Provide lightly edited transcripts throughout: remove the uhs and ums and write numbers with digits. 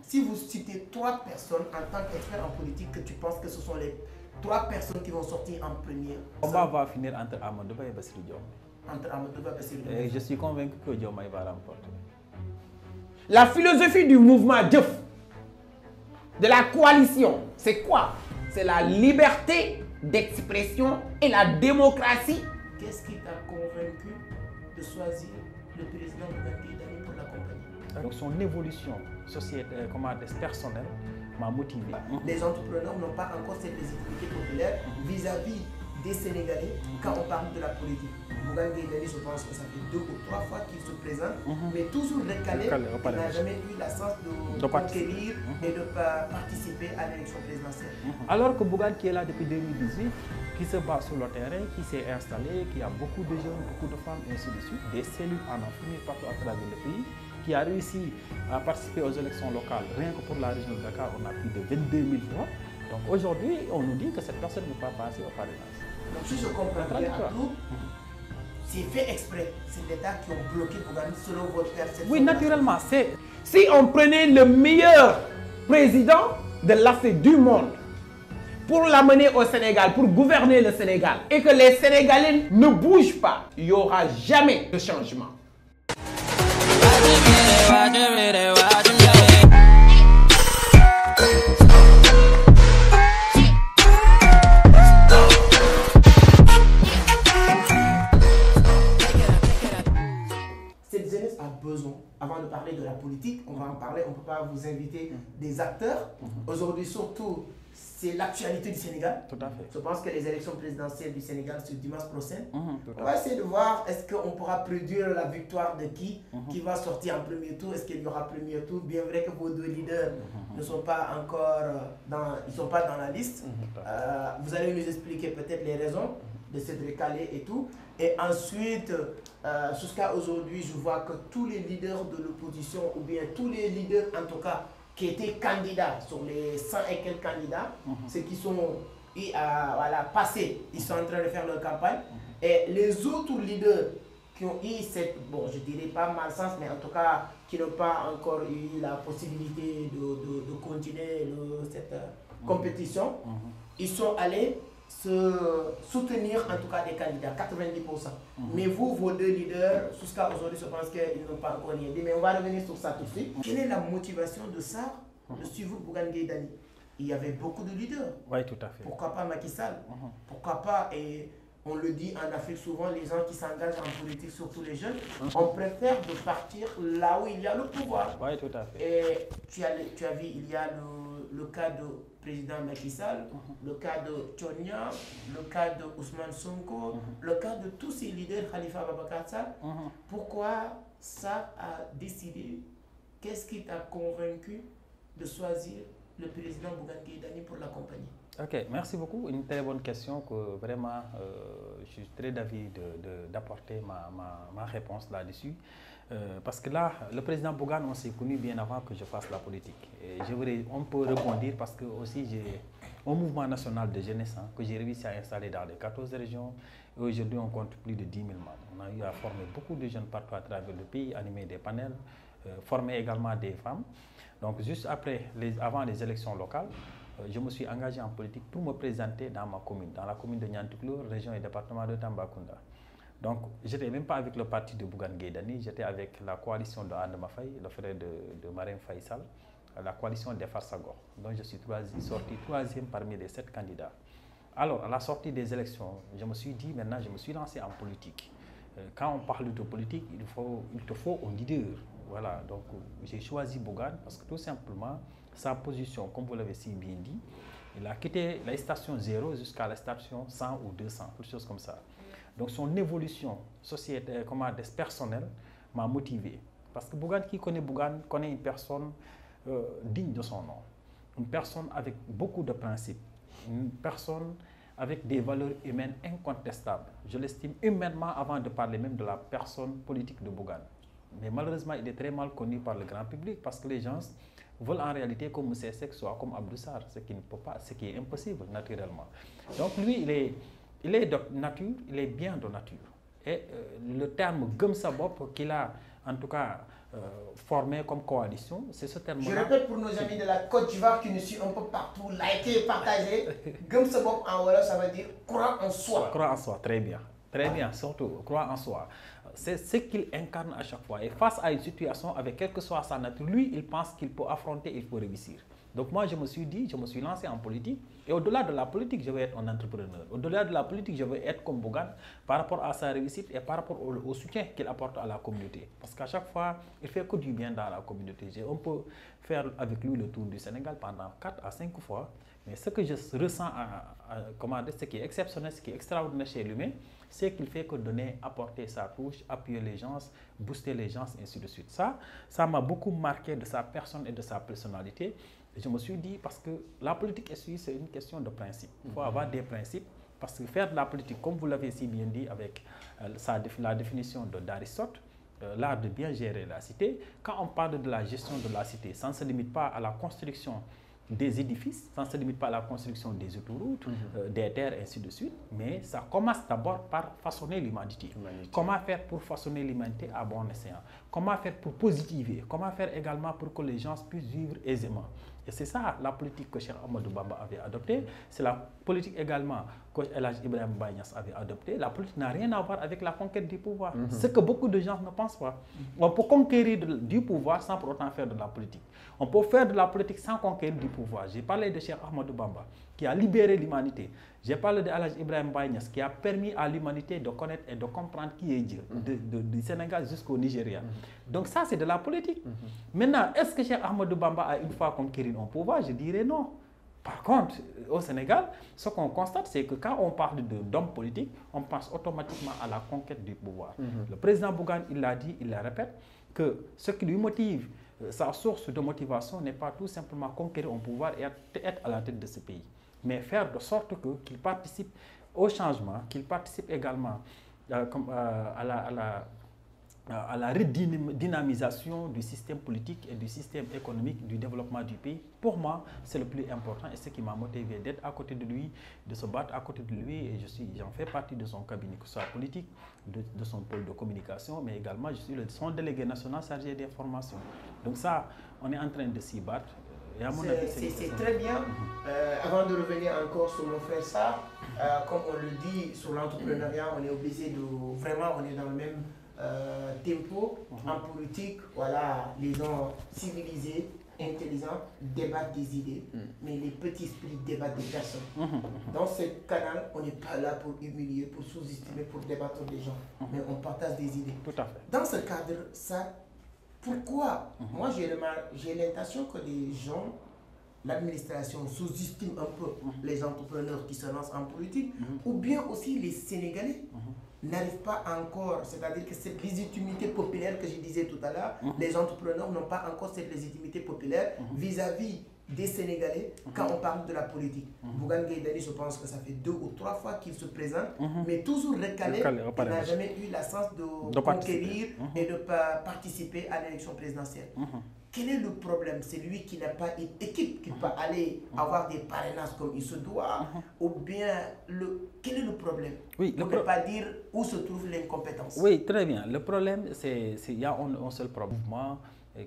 Si vous citez 3 personnes en tant qu'expert en politique que tu penses que ce sont les 3 personnes qui vont sortir en premier. Le combat va finir entre Amadou Ba et Bassirou Diomaye. Entre Amadou Ba et Bassirou Et Diomaye. je suis convaincu que Diomaye va remporter. La philosophie du mouvement Diouf, de la coalition, c'est quoi? C'est la liberté d'expression et la démocratie. Qu'est-ce qui t'a convaincu de choisir le président Bougane Gueye Dany pour l'accompagner? Donc son évolution sociétale, personnelle m'a motivé. Les entrepreneurs n'ont pas encore cette légitimité populaire vis-à-vis des Sénégalais quand on parle de la politique. Bougane Gueye Dany, je pense que ça fait 2 ou 3 fois qu'il se présente, mais toujours recalé. Il n'a jamais eu la chance de conquérir et de participer à l'élection présidentielle. Alors que Bougane, qui est là depuis 2018, qui se bat sur le terrain, qui s'est installé, qui a beaucoup de jeunes, beaucoup de femmes, et ainsi de suite, des cellules en ont fini partout à travers le pays, qui a réussi à participer aux élections locales. Rien que pour la région de Dakar, on a plus de 22 000 voix. Donc aujourd'hui, on nous dit que cette personne ne peut pas passer au parrainage. Donc si je comprends bien à tout, c'est fait exprès. C'est l'État qui ont bloqué Bougane selon votre perception. Oui, naturellement, c'est... Si on prenait le meilleur président de l'Afrique du monde pour l'amener au Sénégal, pour gouverner le Sénégal, et que les Sénégalais ne bougent pas, il n'y aura jamais de changement. Cette jeunesse a besoin, avant de parler de la politique, on va en parler, on ne peut pas vous inviter des acteurs. Aujourd'hui, surtout, c'est l'actualité du Sénégal. Tout à fait. Je pense que les élections présidentielles du Sénégal, c'est dimanche prochain. Tout On va essayer de voir, est-ce qu'on pourra prédire la victoire de qui va sortir en premier tour. Est-ce qu'il y aura premier tour? Bien vrai que vos 2 leaders ne sont pas encore ils sont pas dans la liste. Vous allez nous expliquer peut-être les raisons de cette recalée et tout. Et ensuite, jusqu'à aujourd'hui, je vois que tous les leaders de l'opposition, ou bien tous les leaders en tout cas, qui étaient candidats, sur les 100 et quelques candidats, ceux qui sont passés, ils sont en train de faire leur campagne. Et les autres leaders qui ont eu cette, bon, je dirais pas malchance, mais en tout cas, qui n'ont pas encore eu la possibilité de continuer cette compétition, ils sont allés se soutenir en tout cas des candidats, 90%. Mais vous, vos 2 leaders, jusqu'à aujourd'hui, je pense qu'ils n'ont pas encore rien dit. Mais on va revenir sur ça tout de suite. Quelle est la motivation de ça, de suivre Bougane Gueye Dany? Il y avait beaucoup de leaders. Oui, tout à fait. Pourquoi pas Macky Sall? Pourquoi pas, et on le dit en Afrique souvent, les gens qui s'engagent en politique, surtout les jeunes, on préfère de partir là où il y a le pouvoir. Oui, tout à fait. Et tu as vu, il y a le cas de président Macky Sall, le cas de Tchonia, le cas de Ousmane Sonko, le cas de tous ces leaders, Khalifa Ababacar Sall. Pourquoi ça a décidé? Qu'est-ce qui t'a convaincu de choisir le président Bougane Gueye Dany pour l'accompagner? Ok, merci beaucoup. Une très bonne question que vraiment je suis très d'avis d'apporter ma réponse là-dessus. Parce que là, le président Bougane, on s'est connu bien avant que je fasse la politique. Et on peut rebondir parce que aussi j'ai un mouvement national de jeunesse que j'ai réussi à installer dans les 14 régions. Et aujourd'hui, on compte plus de 10 000 membres. On a eu à former beaucoup de jeunes partout à travers le pays, animer des panels, former également des femmes. Donc juste avant les élections locales, je me suis engagé en politique pour me présenter dans ma commune, dans la commune de Niantouklo, région et département de Tambacounda. Donc, je n'étais même pas avec le parti de Bougane Gueye Dany, j'étais avec la coalition de Adama Faye, le frère de Marème Faye Sall, la coalition des Farsagor. Donc, je suis sorti 3e parmi les 7 candidats. Alors, à la sortie des élections, je me suis dit, maintenant, je me suis lancé en politique. Quand on parle de politique, il te faut un leader. Voilà, donc j'ai choisi Bougane parce que tout simplement, sa position, comme vous l'avez si bien dit, il a quitté la station 0 jusqu'à la station 100 ou 200, quelque chose comme ça. Donc son évolution sociétale, personnelle m'a motivé. Parce que Bougane, qui connaît Bougane, connaît une personne digne de son nom. Une personne avec beaucoup de principes. Une personne avec des valeurs humaines incontestables. Je l'estime humainement avant de parler même de la personne politique de Bougane. Mais malheureusement, il est très mal connu par le grand public parce que les gens veulent en réalité comme Moussa Seck, soit comme Abdou Sarr, ce qui ne peut pas, ce qui est impossible naturellement. Donc lui, il est de nature, il est bien de nature. Et le terme Gum Sabop qu'il a en tout cas formé comme coalition. C'est ce terme-là. Je répète pour nos amis de la Côte d'Ivoire qui nous suivent un peu partout, likez, partagez. Gëm sa bopp en wolof, ça veut dire croire en soi. Croire en soi, très bien. Très bien, surtout, croire en soi. C'est ce qu'il incarne à chaque fois. Et face à une situation, avec quelle que soit sa nature, lui, il pense qu'il peut affronter, il peut réussir. Donc moi, je me suis dit, je me suis lancé en politique. Et au-delà de la politique, je veux être un entrepreneur. Au-delà de la politique, je veux être comme Bougane par rapport à sa réussite et par rapport au soutien qu'il apporte à la communauté. Parce qu'à chaque fois, il fait que du bien dans la communauté. On peut faire avec lui le tour du Sénégal pendant 4 à 5 fois. Mais ce que je ressens, ce qui est exceptionnel, ce qui est extraordinaire chez lui, c'est qu'il fait que donner, apporter sa touche, appuyer les gens, booster les gens, et ainsi de suite. Ça m'a beaucoup marqué de sa personne et de sa personnalité. Et je me suis dit, parce que la politique c'est une question de principe. Il faut avoir des principes, parce que faire de la politique, comme vous l'avez si bien dit avec la définition d'Aristote, l'art de bien gérer la cité, quand on parle de la gestion de la cité, ça ne se limite pas à la construction des édifices, ça ne se limite pas à la construction des autoroutes, des terres, ainsi de suite, mais ça commence d'abord par façonner l'humanité. Comment faire pour façonner l'humanité à bon escient? Comment faire pour positiver? Comment faire également pour que les gens puissent vivre aisément? Et c'est ça la politique que Cheikh Ahmadou Bamba avait adoptée. C'est la politique également que El Hadj Ibrahima Baye Niass avait adoptée. La politique n'a rien à voir avec la conquête du pouvoir. Ce que beaucoup de gens ne pensent pas. On peut conquérir du pouvoir sans pour autant faire de la politique. On peut faire de la politique sans conquérir du pouvoir. J'ai parlé de Cheikh Ahmadou Bamba qui a libéré l'humanité. J'ai parlé de El Hadj Ibrahima Baye Niass qui a permis à l'humanité de connaître et de comprendre qui est Dieu, du Sénégal jusqu'au Nigeria. Donc ça, c'est de la politique. Maintenant, est-ce que Cheikh Ahmadou Bamba a une fois conquéri un pouvoir? Je dirais non. Par contre, au Sénégal, ce qu'on constate, c'est que quand on parle d'hommes politiques, on pense automatiquement à la conquête du pouvoir. Le président Bougane, il l'a dit, il le répète, que ce qui lui motive, sa source de motivation n'est pas tout simplement conquérir un pouvoir et être à la tête de ce pays, mais faire de sorte qu'il participe au changement, qu'il participe également à la redynamisation du système politique et du système économique, du développement du pays. Pour moi, c'est le plus important et ce qui m'a motivé d'être à côté de lui, de se battre à côté de lui, et j'en fais partie de son cabinet, que ce soit politique, de son pôle de communication, mais également je suis son délégué national chargé d'information. Donc ça, on est en train de s'y battre. C'est très bien. Avant de revenir encore sur mon frère Sarr, comme on le dit sur l'entrepreneuriat, on est obligé de... Vraiment, on est dans le même tempo. En politique, voilà, les gens civilisés, intelligents, débattent des idées, mais les petits esprits débattent des personnes. Dans ce canal, on n'est pas là pour humilier, pour sous-estimer, pour débattre des gens, mais on partage des idées. Tout à fait. Dans ce cadre, ça, pourquoi moi j'ai l'impression que les gens, l'administration sous-estime un peu les entrepreneurs qui se lancent en politique, ou bien aussi les Sénégalais n'arrivent pas encore, c'est-à-dire que cette légitimité populaire que je disais tout à l'heure, les entrepreneurs n'ont pas encore cette légitimité populaire vis-à-vis des Sénégalais quand on parle de la politique. Bougane Gueye Dany, je pense que ça fait 2 ou 3 fois qu'il se présente, mais toujours recalé, il n'a jamais eu la chance de conquérir et de participer à l'élection présidentielle. Quel est le problème? C'est lui qui n'a pas une équipe qui peut aller avoir des parrainages comme il se doit, ou bien quel est le problème? Oui, pour ne pas dire où se trouve l'incompétence. Oui, très bien. Le problème, c'est qu'il y a un seul problème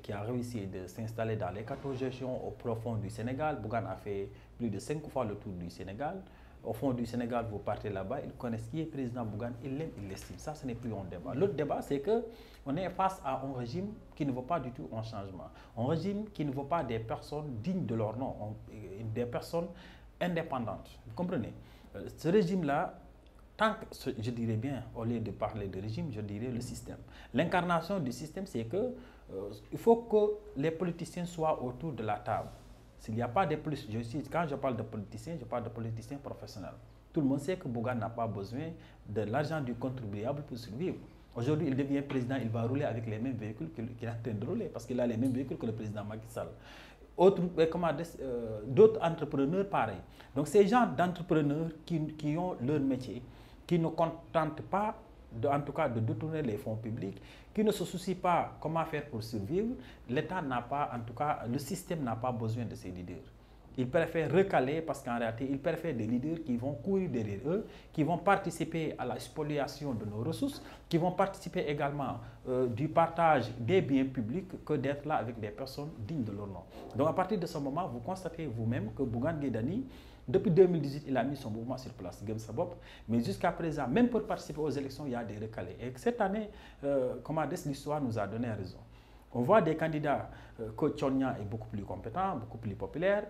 qui a réussi de s'installer dans les 14 régions au profond du Sénégal. Bougane a fait plus de 5 fois le tour du Sénégal. Au fond du Sénégal, vous partez là-bas, ils connaissent qui est président Bougane, ils l'aiment, ils l'estiment. Ça, ce n'est plus un débat. L'autre débat, c'est qu'on est face à un régime qui ne veut pas du tout un changement. Un régime qui ne veut pas des personnes dignes de leur nom, des personnes indépendantes. Vous comprenez? Ce régime-là, tant que, je dirais bien, au lieu de parler de régime, je dirais le système. L'incarnation du système, c'est que il faut que les politiciens soient autour de la table. S'il n'y a pas de politiciens, quand je parle de politiciens, je parle de politiciens professionnels. Tout le monde sait que Bougane n'a pas besoin de l'argent du contribuable pour survivre. Aujourd'hui, il devient président, il va rouler avec les mêmes véhicules qu'il est en train de rouler, parce qu'il a les mêmes véhicules que le président Macky Sall. D'autres entrepreneurs, pareil. Donc, ces gens d'entrepreneurs qui ont leur métier, qui ne contentent pas, en tout cas, de détourner les fonds publics, qui ne se soucient pas comment faire pour survivre, l'État n'a pas, en tout cas, le système n'a pas besoin de ces leaders. Ils préfèrent recaler parce qu'en réalité, ils préfèrent des leaders qui vont courir derrière eux, qui vont participer à la spoliation de nos ressources, qui vont participer également du partage des biens publics que d'être là avec des personnes dignes de leur nom. Donc à partir de ce moment, vous constatez vous-même que Bougane Gueye Dany, depuis 2018, il a mis son mouvement sur place, Gëm Sa Bopp, mais jusqu'à présent, même pour participer aux élections, il y a des recalés. Et cette année, l'histoire nous a donné raison. On voit des candidats que Tchornia est beaucoup plus compétent, beaucoup plus populaire,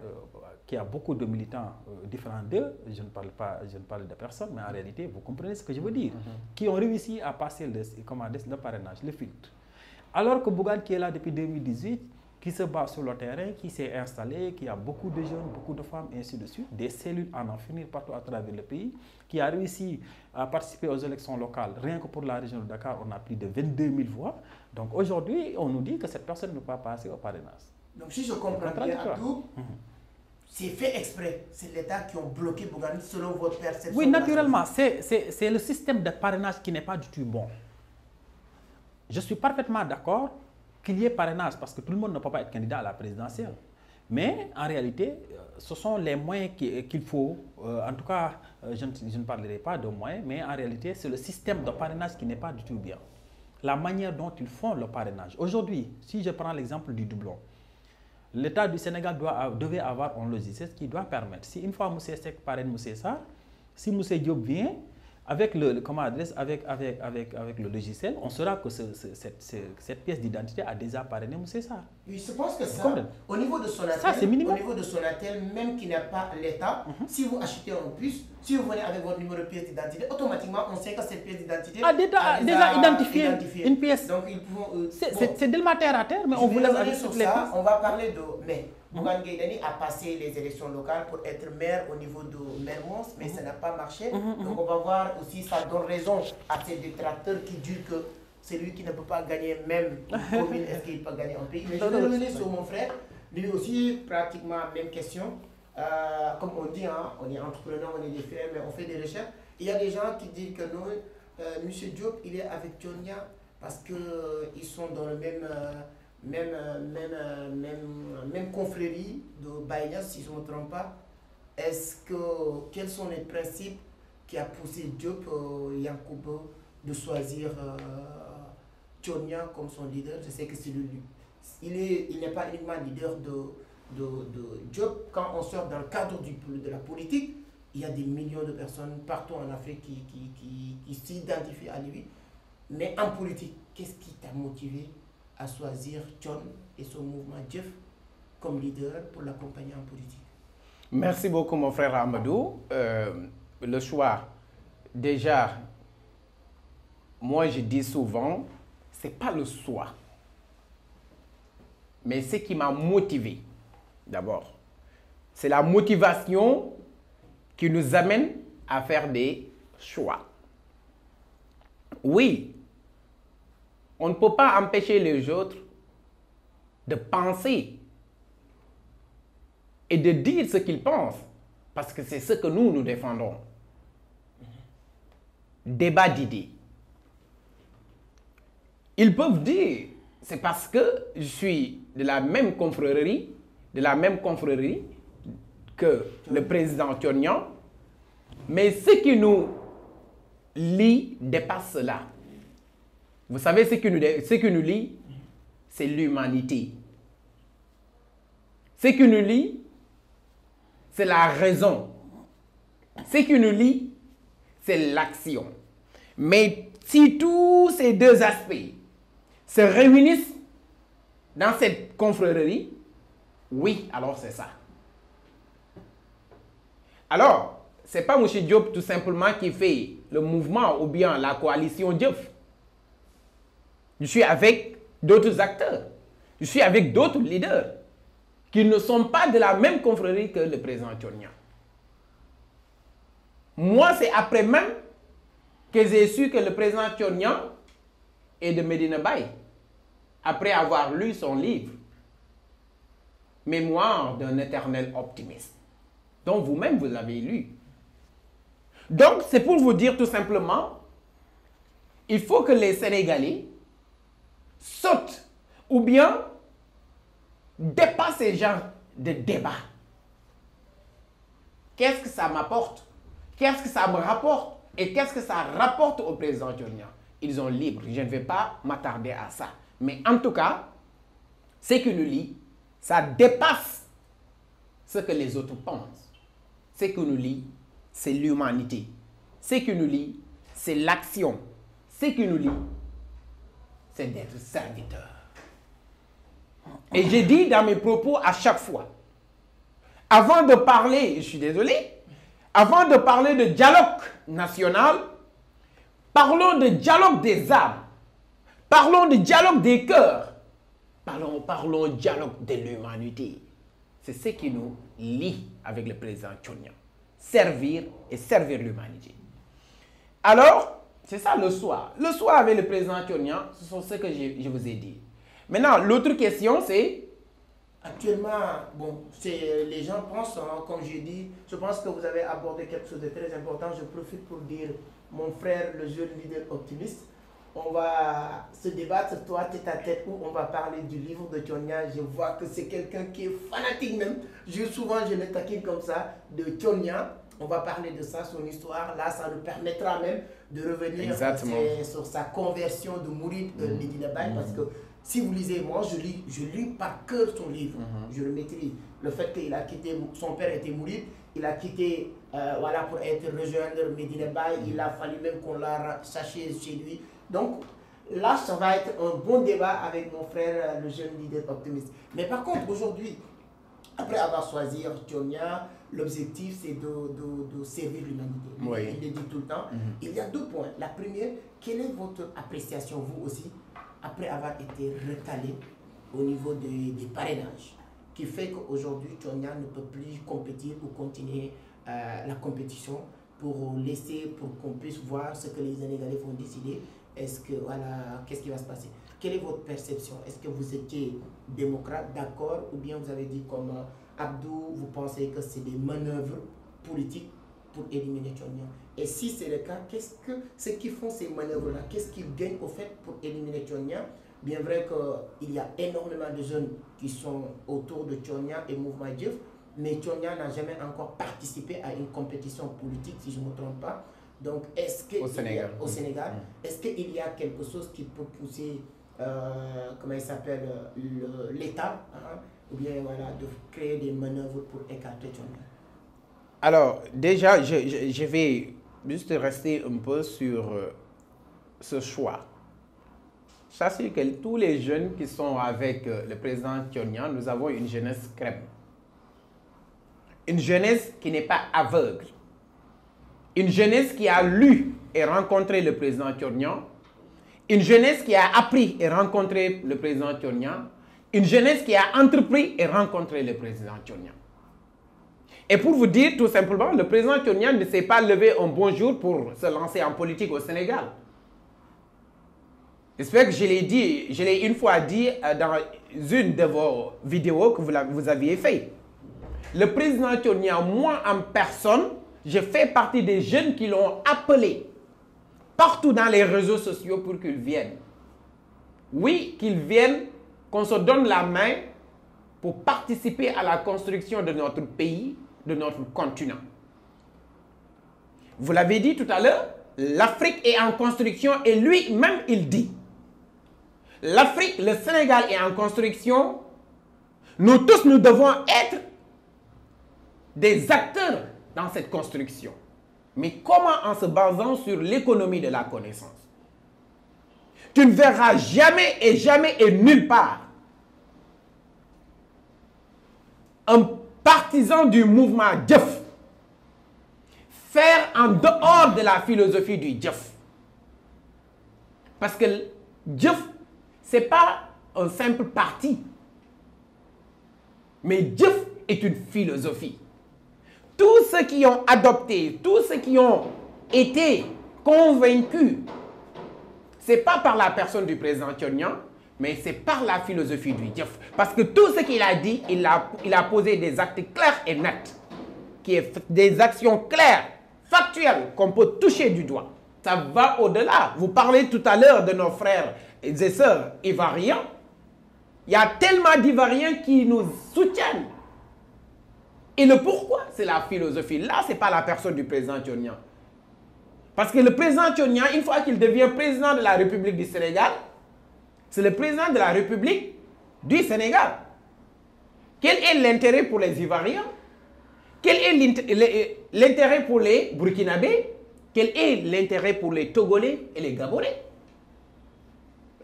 qui a beaucoup de militants différents d'eux. Je ne parle de personne, mais en réalité, vous comprenez ce que je veux dire. Qui ont réussi à passer le parrainage, le filtre. Alors que Bougane, qui est là depuis 2018, qui se bat sur le terrain, qui s'est installé, qui a beaucoup de jeunes, beaucoup de femmes, et ainsi de suite, des cellules à en finir partout à travers le pays, qui a réussi à participer aux élections locales. Rien que pour la région de Dakar, on a plus de 22 000 voix. Donc aujourd'hui, on nous dit que cette personne ne peut pas passer au parrainage. Donc si je comprends bien, Abdou, c'est fait exprès. C'est l'État qui ont bloqué Bougane selon votre perception. Oui, naturellement, c'est le système de parrainage qui n'est pas du tout bon. Je suis parfaitement d'accord qu'il y ait parrainage, parce que tout le monde ne peut pas être candidat à la présidentielle. Mais en réalité, ce sont les moyens qu'il faut. En tout cas, je ne parlerai pas de moyens, mais en réalité, c'est le système de parrainage qui n'est pas du tout bien. La manière dont ils font le parrainage. Aujourd'hui, si je prends l'exemple du doublon, l'État du Sénégal devait avoir un logiciel qui doit permettre, si une fois M. Seck parraine M. Sarr, si M. Diop vient, avec le logiciel, on saura que cette pièce d'identité a déjà parrainé M. Sarr. Oui, je pense que ça, au niveau de Sonatel, même qui n'a pas l'État, si vous achetez un bus, si vous venez avec votre numéro de pièce d'identité, automatiquement, on sait que cette pièce d'identité a déjà identifié une pièce. Donc, ils pouvons... c'est tellement terre à terre, mais on vous laisse avec sur ça. On va parler de... Mais Bougane Gueye Dany a passé les élections locales pour être maire au niveau de Mermoz, mais ça n'a pas marché. Donc on va voir aussi, ça donne raison à ces détracteurs qui disent que c'est lui qui ne peut pas gagner même une commune, est-ce qu'il peut gagner un pays. Mais je vais revenir sur mon frère, lui aussi pratiquement même question. Comme on dit, hein, on est entrepreneur, on est des frères, mais on fait des recherches. Il y a des gens qui disent que non, M. Diop, il est avec Tchornia parce qu'ils sont dans le même confrérie de Baïna, si je ne me trompe pas. Quels sont les principes qui a poussé Diop Yankouba de choisir Tchornia comme son leader? Je sais que c'est lui. Il n'est pas uniquement leader de Diop. Quand on sort dans le cadre de la politique, il y a des millions de personnes partout en Afrique qui s'identifient à lui. Mais en politique, qu'est-ce qui t'a motivé à choisir John et son mouvement Jeff comme leader pour l'accompagner en politique? Merci beaucoup mon frère Amadou. Le choix, déjà, moi je dis souvent, c'est pas le choix, mais ce qui m'a motivé d'abord. C'est la motivation qui nous amène à faire des choix. Oui, on ne peut pas empêcher les autres de penser et de dire ce qu'ils pensent, parce que c'est ce que nous défendons. Débat d'idées. Ils peuvent dire, c'est parce que je suis de la même confrérie que le président Tchornia, mais ce qui nous lie dépasse cela. Vous savez, ce qui nous lie, c'est l'humanité. Ce qui nous lie, c'est la raison. Ce qui nous lie, c'est l'action. Mais si tous ces deux aspects se réunissent dans cette confrérie, oui, alors c'est ça. Alors, ce n'est pas M. Diop tout simplement qui fait le mouvement ou bien la coalition Diop. Je suis avec d'autres acteurs. Je suis avec d'autres leaders qui ne sont pas de la même confrérie que le président Tchornia. Moi, c'est après même que j'ai su que le président Tchornia est de Medina Baye, après avoir lu son livre « Mémoire d'un éternel optimiste », dont vous-même vous l'avez lu. Donc, c'est pour vous dire tout simplement, il faut que les Sénégalais sautent ou bien dépassent ces genres de débats. qu'est-ce que ça m'apporte? Qu'est-ce que ça me rapporte? Et qu'est-ce que ça rapporte au président Tchornia? Ils sont libres. Je ne vais pas m'attarder à ça. Mais en tout cas, ce qui nous lie, ça dépasse ce que les autres pensent. Ce qui nous lie, c'est l'humanité. Ce qui nous lie, c'est l'action. Ce qui nous lie, c'est d'être serviteur. Et j'ai dit dans mes propos à chaque fois, avant de parler, je suis désolé, avant de parler de dialogue national, parlons de dialogue des âmes, parlons de dialogue des cœurs, parlons dialogue de l'humanité. C'est ce qui nous lie avec le président Tchornia. Servir et servir l'humanité. Alors, c'est ça le soir. Le soir avec le président Tchornia, ce sont ce que je vous ai dit. Maintenant, l'autre question, c'est... Actuellement, bon, les gens pensent, hein, comme je dis, je pense que vous avez abordé quelque chose de très important. Je profite pour dire, mon frère, le jeune leader optimiste, on va se débattre, toi, tête à tête, où on va parler du livre de Tchornia. Je vois que c'est quelqu'un qui est fanatique même. Souvent, je le taquine comme ça, de Tchornia. On va parler de ça, son histoire. Là, ça nous permettra même de revenir sur sa conversion de Mourid Medina Baye, parce que si vous lisez, moi je lis par cœur son livre, je le maîtrise. Le fait qu'il a quitté, son père était Mourid, il a quitté voilà, pour être rejoindre Medina Baye, il a fallu même qu'on l'a cherché chez lui. Donc là, ça va être un bon débat avec mon frère, le jeune leader optimiste. Mais par contre, aujourd'hui, après avoir choisi Tchornia, l'objectif c'est de servir l'humanité. Oui. Il le dit tout le temps. Il y a deux points. La première, quelle est votre appréciation, vous aussi, après avoir été recalé au niveau des parrainages, qui fait qu'aujourd'hui, Tchornia ne peut plus compétir ou continuer la compétition pour qu'on puisse voir ce que les Sénégalais vont décider. Est-ce que, voilà, qu'est-ce qui va se passer? Quelle est votre perception? Est-ce que vous étiez démocrate, d'accord, ou bien vous avez dit comme Abdou, vous pensez que c'est des manœuvres politiques pour éliminer Tchornia? Et si c'est le cas, qu'est-ce qui font ces manœuvres-là? Qu'est-ce qu'ils gagnent au fait pour éliminer Tchornia? Bien vrai qu'il y a énormément de jeunes qui sont autour de Tchornia et Mouvement Djef, mais Tchornia n'a jamais encore participé à une compétition politique, si je ne me trompe pas. Donc, est-ce que au Sénégal, est-ce qu'il y a quelque chose qui peut pousser, comment il s'appelle, l'État, hein, ou bien voilà, de créer des manœuvres pour écarter Tchornia? Alors, déjà, je vais juste rester un peu sur ce choix. Sachez que tous les jeunes qui sont avec le président Tchornia, nous avons une jeunesse crème. Une jeunesse qui n'est pas aveugle. Une jeunesse qui a lu et rencontré le président Tchornia. Une jeunesse qui a appris et rencontré le président Tchornia. Une jeunesse qui a entrepris et rencontré le président Tchornia. Et pour vous dire tout simplement, le président Tchornia ne s'est pas levé un bon jour pour se lancer en politique au Sénégal. J'espère que je l'ai dit, je l'ai une fois dit dans une de vos vidéos que vous aviez fait. Le président Tchornia, moi en personne, je fais partie des jeunes qui l'ont appelé partout dans les réseaux sociaux pour qu'ils viennent. Oui, qu'ils viennent, qu'on se donne la main pour participer à la construction de notre pays, de notre continent. Vous l'avez dit tout à l'heure, l'Afrique est en construction et lui-même il dit. L'Afrique, le Sénégal est en construction. Nous tous, nous devons être des acteurs dans cette construction. Mais comment en se basant sur l'économie de la connaissance? Tu ne verras jamais et nulle part un partisan du mouvement Djef faire en dehors de la philosophie du Djef. Parce que Djef, ce n'est pas un simple parti. Mais Djef est une philosophie. Tous ceux qui ont adopté, tous ceux qui ont été convaincus, ce n'est pas par la personne du président Tchornia, mais c'est par la philosophie du Djef. Parce que tout ce qu'il a dit, il a posé des actes clairs et nets, des actions claires, factuelles, qu'on peut toucher du doigt. Ça va au-delà. Vous parlez tout à l'heure de nos frères et sœurs ivoiriens. Il y a tellement d'Ivoiriens qui nous soutiennent. Et le pourquoi, c'est la philosophie. Là, ce n'est pas la personne du président Tchonian. Parce que le président Tchonian, une fois qu'il devient président de la République du Sénégal, c'est le président de la République du Sénégal. Quel est l'intérêt pour les Ivoiriens? Quel est l'intérêt pour les Burkinabés? Quel est l'intérêt pour les Togolais et les Gabonais?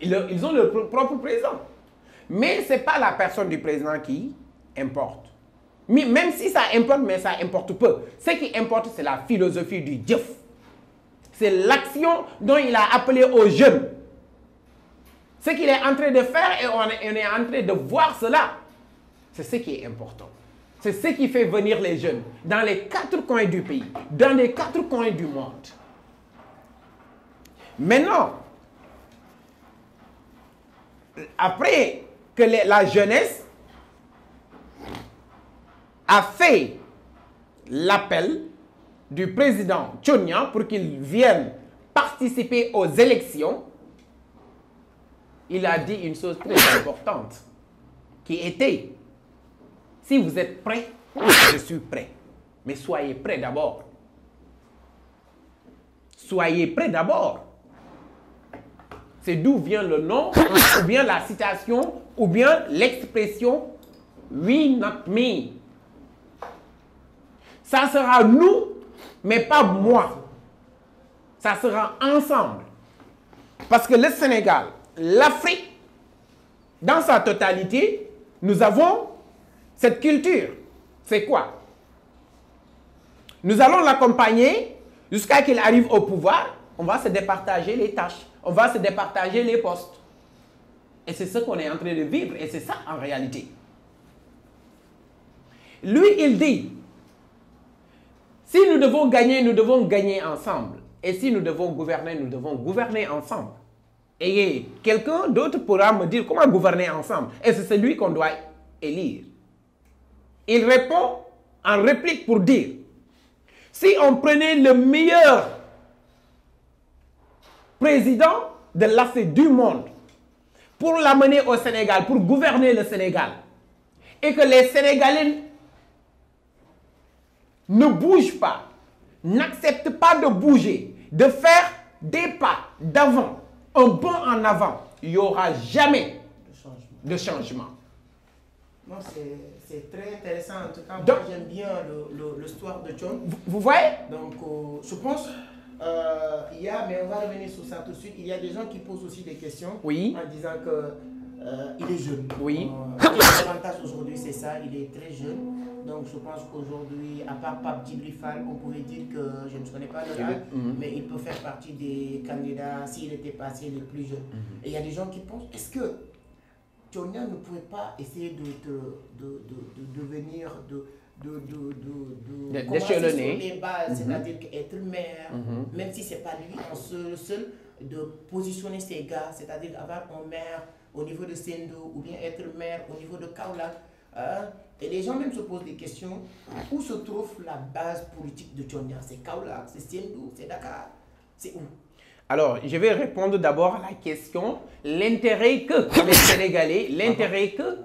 Ils ont leur propre président. Mais ce n'est pas la personne du président qui importe. Même si ça importe, mais ça importe peu. Ce qui importe, c'est la philosophie du Djef. C'est l'action dont il a appelé aux jeunes. Ce qu'il est en train de faire, et on est en train de voir cela. C'est ce qui est important. C'est ce qui fait venir les jeunes dans les 4 coins du pays, dans les 4 coins du monde. Maintenant, après que la jeunesse a fait l'appel du président Tchonian pour qu'il vienne participer aux élections, il a dit une chose très importante, qui était: si vous êtes prêts, je suis prêt. Mais soyez prêts d'abord. Soyez prêts d'abord. C'est d'où vient le nom, ou bien la citation, ou bien l'expression « we not me ». Ça sera nous, mais pas moi. Ça sera ensemble. Parce que le Sénégal, l'Afrique, dans sa totalité, nous avons cette culture. C'est quoi? Nous allons l'accompagner jusqu'à qu'il arrive au pouvoir. On va se départager les tâches. On va se départager les postes. Et c'est ce qu'on est en train de vivre. Et c'est ça en réalité. Lui, il dit, si nous devons gagner ensemble. Et si nous devons gouverner ensemble. Et quelqu'un d'autre pourra me dire comment gouverner ensemble. Et c'est celui qu'on doit élire. Il répond en réplique pour dire, si on prenait le meilleur président de l'Afrique du monde pour l'amener au Sénégal, pour gouverner le Sénégal, et que les Sénégalais ne bougent pas, n'acceptent pas de bouger, de faire des pas d'avant, un bond en avant, il n'y aura jamais de changement. Non, c'est très intéressant. En tout cas, Donc, moi j'aime bien l'histoire de Tchon. Vous voyez? Donc, je pense, mais on va revenir sur ça tout de suite. Il y a des gens qui posent aussi des questions Oui. en disant que il est jeune. Oui. L'avantage aujourd'hui, c'est ça, il est très jeune. Donc, je pense qu'aujourd'hui, à part Pape Djibril Fall, on pourrait dire que je ne connais pas le âge, mais il peut faire partie des candidats s'il était passé les plus jeunes. Et il y a des gens qui pensent, est-ce que Tchonian ne pouvait pas essayer de venir, d'échelonner sur les bases, c'est-à-dire qu'être maire, même si ce n'est pas lui en seul, de positionner ses gars, c'est-à-dire avoir un maire au niveau de Sendou ou bien être maire au niveau de Kaolack. Et les gens même se posent des questions, où se trouve la base politique de Tchonian? C'est Kaolack, c'est Sendou, c'est Dakar, c'est où? Alors, je vais répondre d'abord à la question, l'intérêt que les Sénégalais, l'intérêt que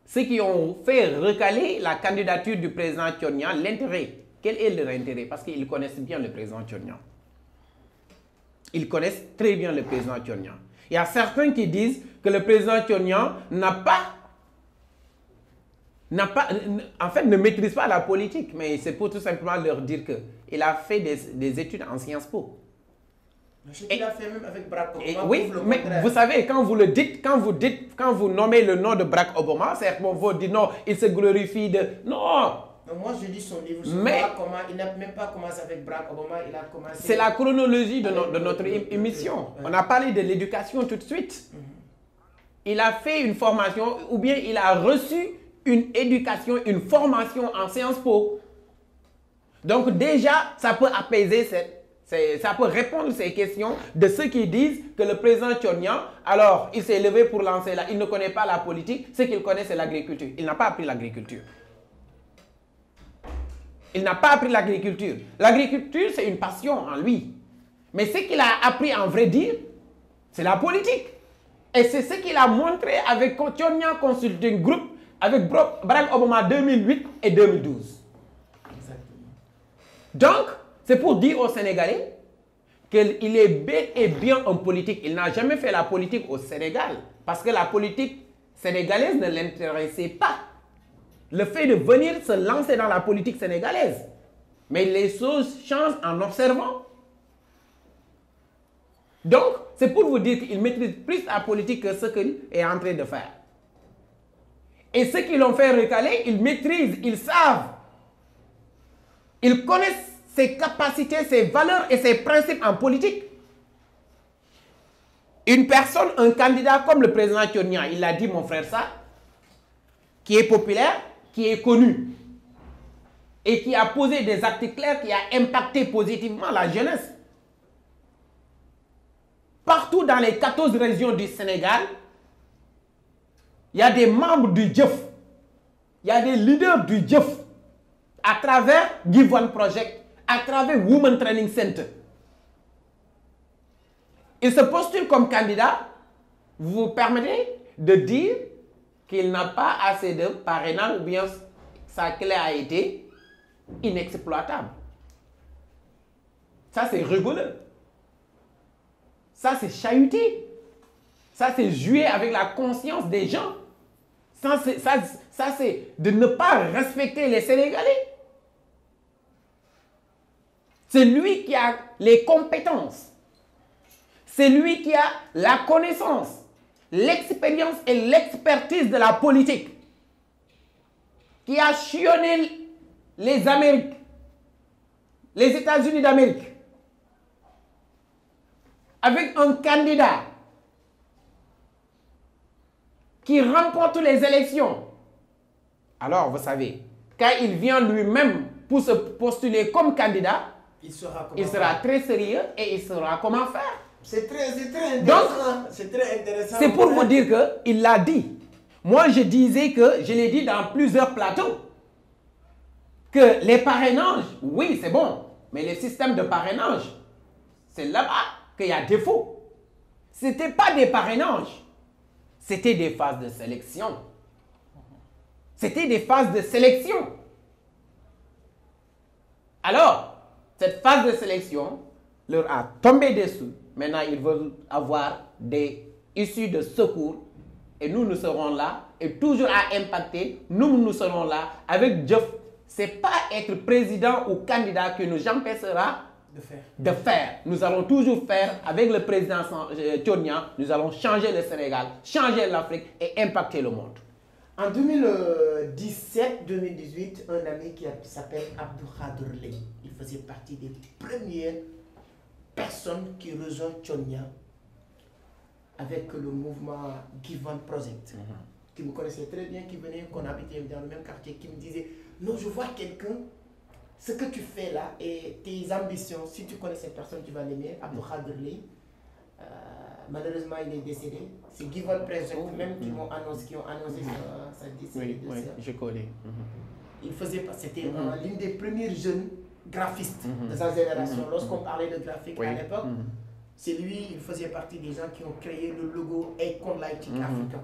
ceux qui ont fait recaler la candidature du président Tchonian, l'intérêt, quel est leur intérêt? Parce qu'ils connaissent bien le président Tchonian. Ils connaissent très bien le président Tchonian. Il y a certains qui disent que le président Tchonian en fait, ne maîtrise pas la politique, mais c'est pour tout simplement leur dire qu'il a fait des études en Sciences Po. Ce qu'il a fait même avec Barack Obama. Oui, mais vous savez, quand vous nommez le nom de Barack Obama, c'est qu'on vous dit non, il se glorifie de... Non! Mais moi, je lis son livre. Il n'a même pas commencé avec Barack Obama, il a commencé... C'est la chronologie de notre émission. On a parlé de l'éducation tout de suite. Il a fait une formation, ou bien il a reçu une éducation, une formation en Sciences Po. Donc déjà, ça peut apaiser ça peut répondre à ces questions de ceux qui disent que le président Tchonian, alors il s'est levé pour lancer là, il ne connaît pas la politique, ce qu'il connaît c'est l'agriculture. Il n'a pas appris l'agriculture. Il n'a pas appris l'agriculture. L'agriculture c'est une passion en lui. Mais ce qu'il a appris en vrai dire, c'est la politique. Et c'est ce qu'il a montré avec Tchonian Consulting Group avec Barack Obama 2008 et 2012. Exactement. Donc, c'est pour dire aux Sénégalais qu'il est bel et bien un politique. Il n'a jamais fait la politique au Sénégal parce que la politique sénégalaise ne l'intéressait pas. Le fait de venir se lancer dans la politique sénégalaise. Mais les choses changent en observant. Donc, c'est pour vous dire qu'il maîtrise plus la politique que ce qu'il est en train de faire. Et ceux qui l'ont fait recaler, ils maîtrisent, ils savent. Ils connaissent ses capacités, ses valeurs et ses principes en politique. Une personne, un candidat comme le président Tchonnia, il l'a dit mon frère ça, qui est populaire, qui est connu et qui a posé des actes clairs, qui a impacté positivement la jeunesse. Partout dans les 14 régions du Sénégal, il y a des membres du JEF, il y a des leaders du JEF à travers Give One Project, à travers Women Training Center. Il se postule comme candidat, vous permettez de dire qu'il n'a pas assez de parrainage ou bien sa clé a été inexploitable. Ça, c'est rigolo. Ça, c'est chahuté. Ça, c'est jouer avec la conscience des gens. Ça, c'est de ne pas respecter les Sénégalais. C'est lui qui a les compétences. C'est lui qui a la connaissance, l'expérience et l'expertise de la politique. Qui a sillonné les Amériques, les États-Unis d'Amérique. Avec un candidat qui remporte les élections. Alors, vous savez, quand il vient lui-même pour se postuler comme candidat, il sera très sérieux et il saura comment faire. C'est très intéressant. C'est très intéressant. C'est pour vous dire qu'il l'a dit. Moi, je disais que, je l'ai dit dans plusieurs plateaux, que les parrainages, oui, c'est bon, mais les systèmes de parrainage, c'est là-bas qu'il y a défaut. Ce n'était pas des parrainages, c'était des phases de sélection. C'était des phases de sélection. Alors, cette phase de sélection leur a tombé dessus. Maintenant, ils veulent avoir des issues de secours. Et nous serons là. Et toujours à impacter, nous serons là. Avec Jeff, ce n'est pas être président ou candidat qui nous empêchera de faire. Nous allons toujours faire avec le président Tchonnia. Nous allons changer le Sénégal, changer l'Afrique et impacter le monde. En 2017-2018, un ami qui s'appelle Abdou Khadr Lay, il faisait partie des premières personnes qui rejoint Tchonnia avec le mouvement Give One Project, qui me connaissait très bien, qui venait, qu'on habitait dans le même quartier, qui me disait « Non, je vois quelqu'un, ce que tu fais là et tes ambitions, si tu connais cette personne, tu vas l'aimer. » Abdou Khadr Lay, malheureusement, il est décédé. C'est Give One Project même qui ont annoncé sa décédé. Oui, je connais. Il faisait, c'était l'une des premières jeunes graphistes de sa génération. Lorsqu'on parlait de graphique à l'époque, c'est lui, il faisait partie des gens qui ont créé le logo Icon Lighting Africa.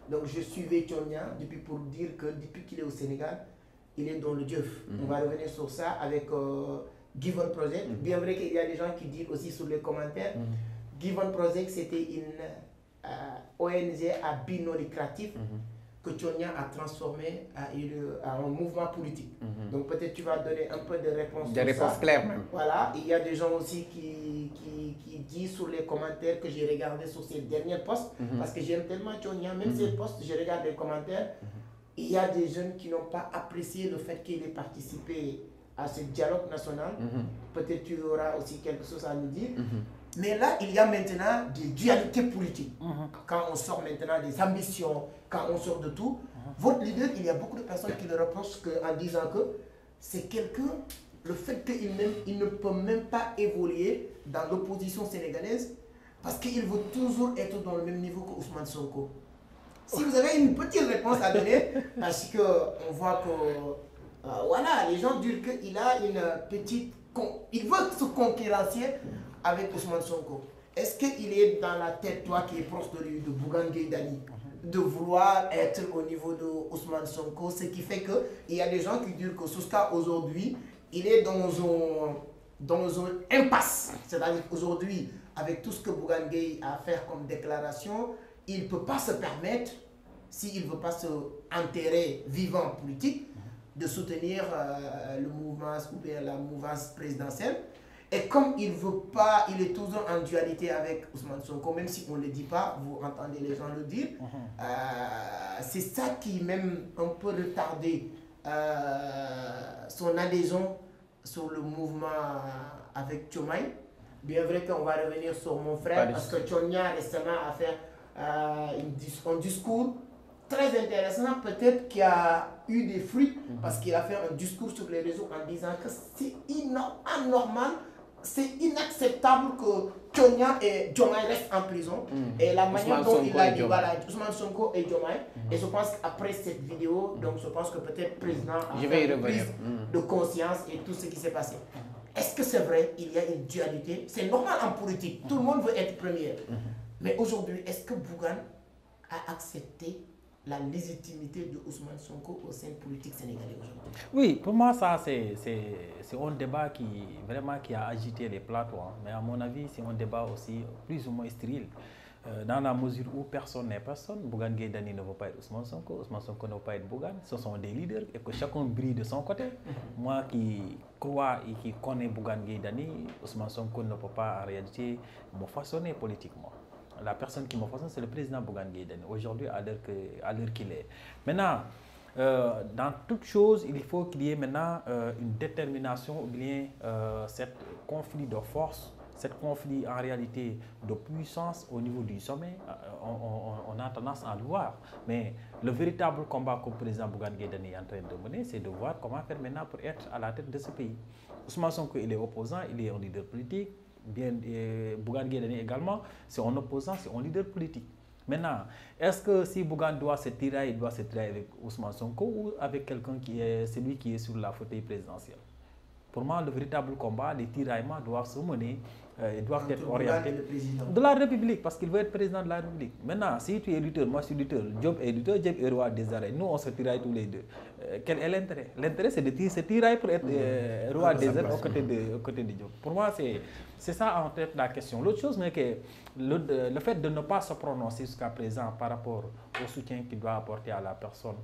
Donc je suivais Tchonnia depuis pour dire que depuis qu'il est au Sénégal, il est dans le Jeff. On va revenir sur ça avec Give One Project. Bien vrai qu'il y a des gens qui disent aussi sur les commentaires, Give One Project c'était une ONG à but non lucratif que Tchonnia a transformé en un mouvement politique. Donc peut-être tu vas donner un peu de réponses. Des réponses claires même. Voilà, il y a des gens aussi qui disent sur les commentaires que j'ai regardé sur ces derniers posts, parce que j'aime tellement Tchonnia, même ces posts, je regarde les commentaires, il y a des jeunes qui n'ont pas apprécié le fait qu'il ait participé à ce dialogue national. Peut-être tu auras aussi quelque chose à nous dire. Mais là, il y a maintenant des dualités politiques. Quand on sort maintenant des ambitions, quand on sort de tout, votre leader, il y a beaucoup de personnes qui le reprochent en disant que c'est quelqu'un, le fait qu'il ne peut même pas évoluer dans l'opposition sénégalaise parce qu'il veut toujours être dans le même niveau que Ousmane Sonko. Si vous avez une petite réponse à donner, parce qu'on voit que voilà, les gens disent qu'il a une petite... Il veut se concurrencer avec Ousmane Sonko. Est-ce qu'il est dans la tête, toi qui es proche de lui, de Bougane Gueye Dany, de vouloir être au niveau de Ousmane Sonko, ce qui fait qu'il y a des gens qui disent que Souska aujourd'hui, il est dans une impasse. C'est-à-dire qu'aujourd'hui, avec tout ce que Bougane Gueye a à faire comme déclaration, il ne peut pas se permettre, s'il ne veut pas se enterrer vivant politique, de soutenir le mouvement ou bien la mouvance présidentielle. Et comme il veut pas, il est toujours en dualité avec Ousmane Sonko, même si on ne le dit pas, vous entendez les gens le dire. C'est ça qui même un peu retardé son adhésion sur le mouvement avec Diomaye. Bien vrai qu'on va revenir sur mon frère, parce que Tchonia récemment a fait un discours très intéressant, peut-être qui a eu des fruits, parce qu'il a fait un discours sur les réseaux en disant que c'est anormal, c'est inacceptable que Tchonia et Diomaye restent en prison. Et la manière dont il a dit, voilà, Ousmane Sonko et Diomaye, et je pense qu'après cette vidéo, donc je pense que peut-être le président a fait une prise de conscience et tout ce qui s'est passé. Est-ce que c'est vrai, il y a une dualité? C'est normal en politique, tout le monde veut être premier. Mais aujourd'hui, est-ce que Bougane a accepté la légitimité de Ousmane Sonko au sein politique sénégalais aujourd'hui? Oui, pour moi, ça, c'est un débat qui a agité les plateaux. Hein. Mais à mon avis, c'est un débat aussi plus ou moins stérile. Dans la mesure où personne n'est personne, Bougane Gueye Dany ne veut pas être Ousmane Sonko ne veut pas être Bougane, ce sont des leaders et que chacun brille de son côté. Moi qui crois et qui connais Bougane Gueye Dany, Ousmane Sonko ne peut pas en réalité me façonner politiquement. La personne qui me façonne, c'est le président Bougane Gueye Dany, aujourd'hui à l'heure qu'il est. Maintenant, dans toute chose, il faut qu'il y ait maintenant une détermination ou bien cet conflit de force, cet conflit en réalité de puissance au niveau du sommet, on a tendance à le voir. Mais le véritable combat que le président Bougane Gueye Dany est en train de mener, c'est de voir comment faire maintenant pour être à la tête de ce pays. Ousmane Sonko, il est opposant, il est un leader politique. Bien, Bougane Gueye Dany également, c'est un opposant, c'est un leader politique. Maintenant, est-ce que si Bougane doit se tirer, il doit se tirer avec Ousmane Sonko ou avec quelqu'un qui est celui qui est sur la fauteuil présidentielle? Pour moi, le véritable combat, les tiraillements doivent se mener, doivent être orientés de la République, parce qu'il veut être président de la République. Maintenant, si tu es lutteur, moi je suis lutteur, Diop est roi des arènes, nous on se tiraille tous les deux. Quel est l'intérêt? L'intérêt, c'est de se tirailler pour être roi des arènes aux côtés de Diop. Pour moi, c'est ça en fait la question. L'autre chose, c'est que le fait de ne pas se prononcer jusqu'à présent par rapport au soutien qu'il doit apporter à la personne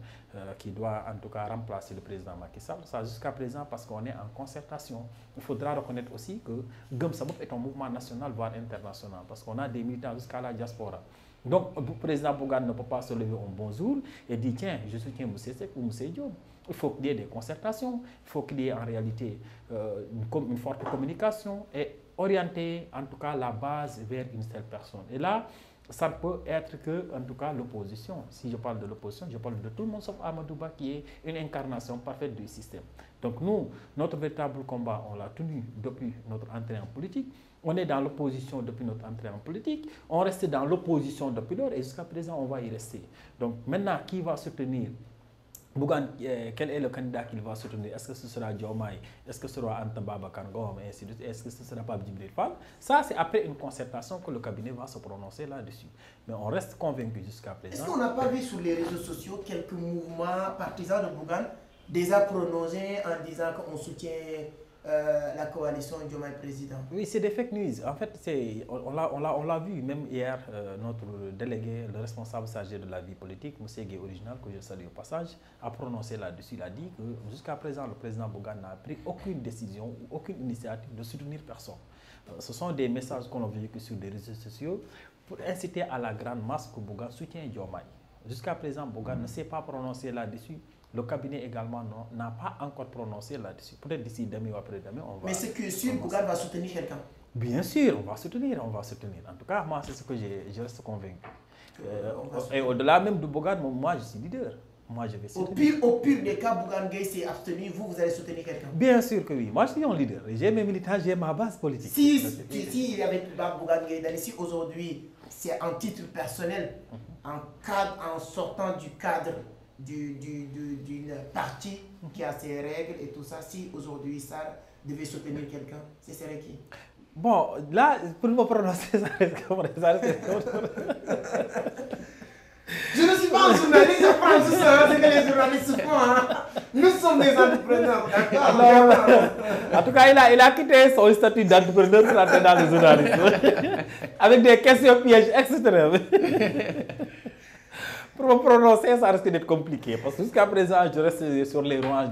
qui doit en tout cas remplacer le président Macky Sall, ça jusqu'à présent parce qu'on est en concertation. Il faudra reconnaître aussi que Gëm Sa Bopp est un mouvement national, voire international, parce qu'on a des militants jusqu'à la diaspora. Donc, le président Bougane ne peut pas se lever un bon jour et dire tiens, je soutiens M. Seck ou M. Diop. Il faut qu'il y ait des concertations, il faut qu'il y ait en réalité une forte communication et orienter en tout cas la base vers une seule personne. Et là, ça ne peut être que, en tout cas, l'opposition. Si je parle de l'opposition, je parle de tout le monde sauf Amadou Ba qui est une incarnation parfaite du système. Donc nous, notre véritable combat, on l'a tenu depuis notre entrée en politique. On est dans l'opposition depuis notre entrée en politique. On reste dans l'opposition depuis lors et jusqu'à présent, on va y rester. Donc maintenant, qui va soutenir Bougane, quel est le candidat qu'il va soutenir? Est-ce que ce sera Diomaye? Est-ce que ce sera Anta Babacar Ngom? Est-ce que ce sera Pape Djibril Fall? Ça, c'est après une concertation que le cabinet va se prononcer là-dessus. Mais on reste convaincu jusqu'à présent. Est-ce qu'on n'a pas vu sur les réseaux sociaux quelques mouvements partisans de Bougane déjà prononcés en disant qu'on soutient la coalition Diomaye président? Oui, c'est des fake news. En fait, on l'a vu même hier, notre délégué, le responsable chargé de la vie politique, M. Gueye Original, que je salue au passage, a prononcé là-dessus. Il a dit que jusqu'à présent, le président Bougane n'a pris aucune décision ou aucune initiative de soutenir personne. Ce sont des messages qu'on a véhiculés sur les réseaux sociaux pour inciter à la grande masse que Bougane soutient Diomaye. Jusqu'à présent, Bougane ne s'est pas prononcé là-dessus. Le cabinet également n'a pas encore prononcé là-dessus. Peut-être d'ici demain ou après-demain, on va... Mais c'est que sûr, Bougane va soutenir quelqu'un? Bien sûr, on va soutenir, on va soutenir. En tout cas, moi, c'est ce que je reste convaincu. Et au-delà même de Bougane, moi, je suis leader. Moi, je vais soutenir. Au pire des cas, Bougane Gueye s'est abstenu, vous allez soutenir quelqu'un? Bien sûr que oui. Moi, je suis un leader. J'ai mes militants, j'ai ma base politique. Si il y avait Bougane Gueye, si aujourd'hui, c'est en titre personnel, en sortant du cadre d'une partie qui a ses règles et tout ça, si aujourd'hui ça devait soutenir quelqu'un, ce serait qui? Bon, là, pour me prononcer, ça reste comme ça. Je ne suis pas un journaliste, je prends juste ce que les journalistes font. Hein. Nous sommes des entrepreneurs, d'accord? En tout cas, il a quitté son statut d'entrepreneur pour entrer dans le journalisme. Avec des questions pièges extrêmes. Pour me prononcer, ça risque d'être compliqué. Parce que jusqu'à présent, je reste sur les rouages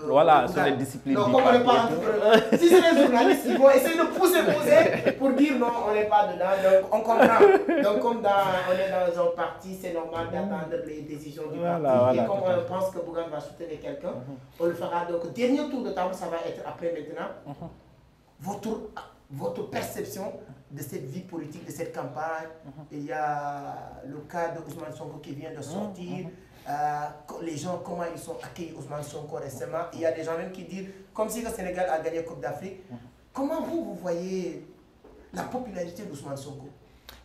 voilà, sur les disciplines. Donc, comme on n'est pas entrepreneur, si c'est les journalistes, ils vont essayer de pousser pour dire non, on n'est pas dedans. Donc, on comprend. Donc, comme on est dans un parti, c'est normal d'attendre les décisions du parti. Et comme on pense que Bougane va soutenir quelqu'un, on le fera. Donc, dernier tour de table, ça va être après maintenant. Votre perception de cette vie politique, de cette campagne. Il y a le cas de Ousmane Sonko qui vient de sortir. Les gens, comment ils sont accueillis Ousmane Sonko récemment. Il y a des gens même qui disent, comme si le Sénégal a gagné la Coupe d'Afrique. Comment vous voyez la popularité d'Ousmane Sonko?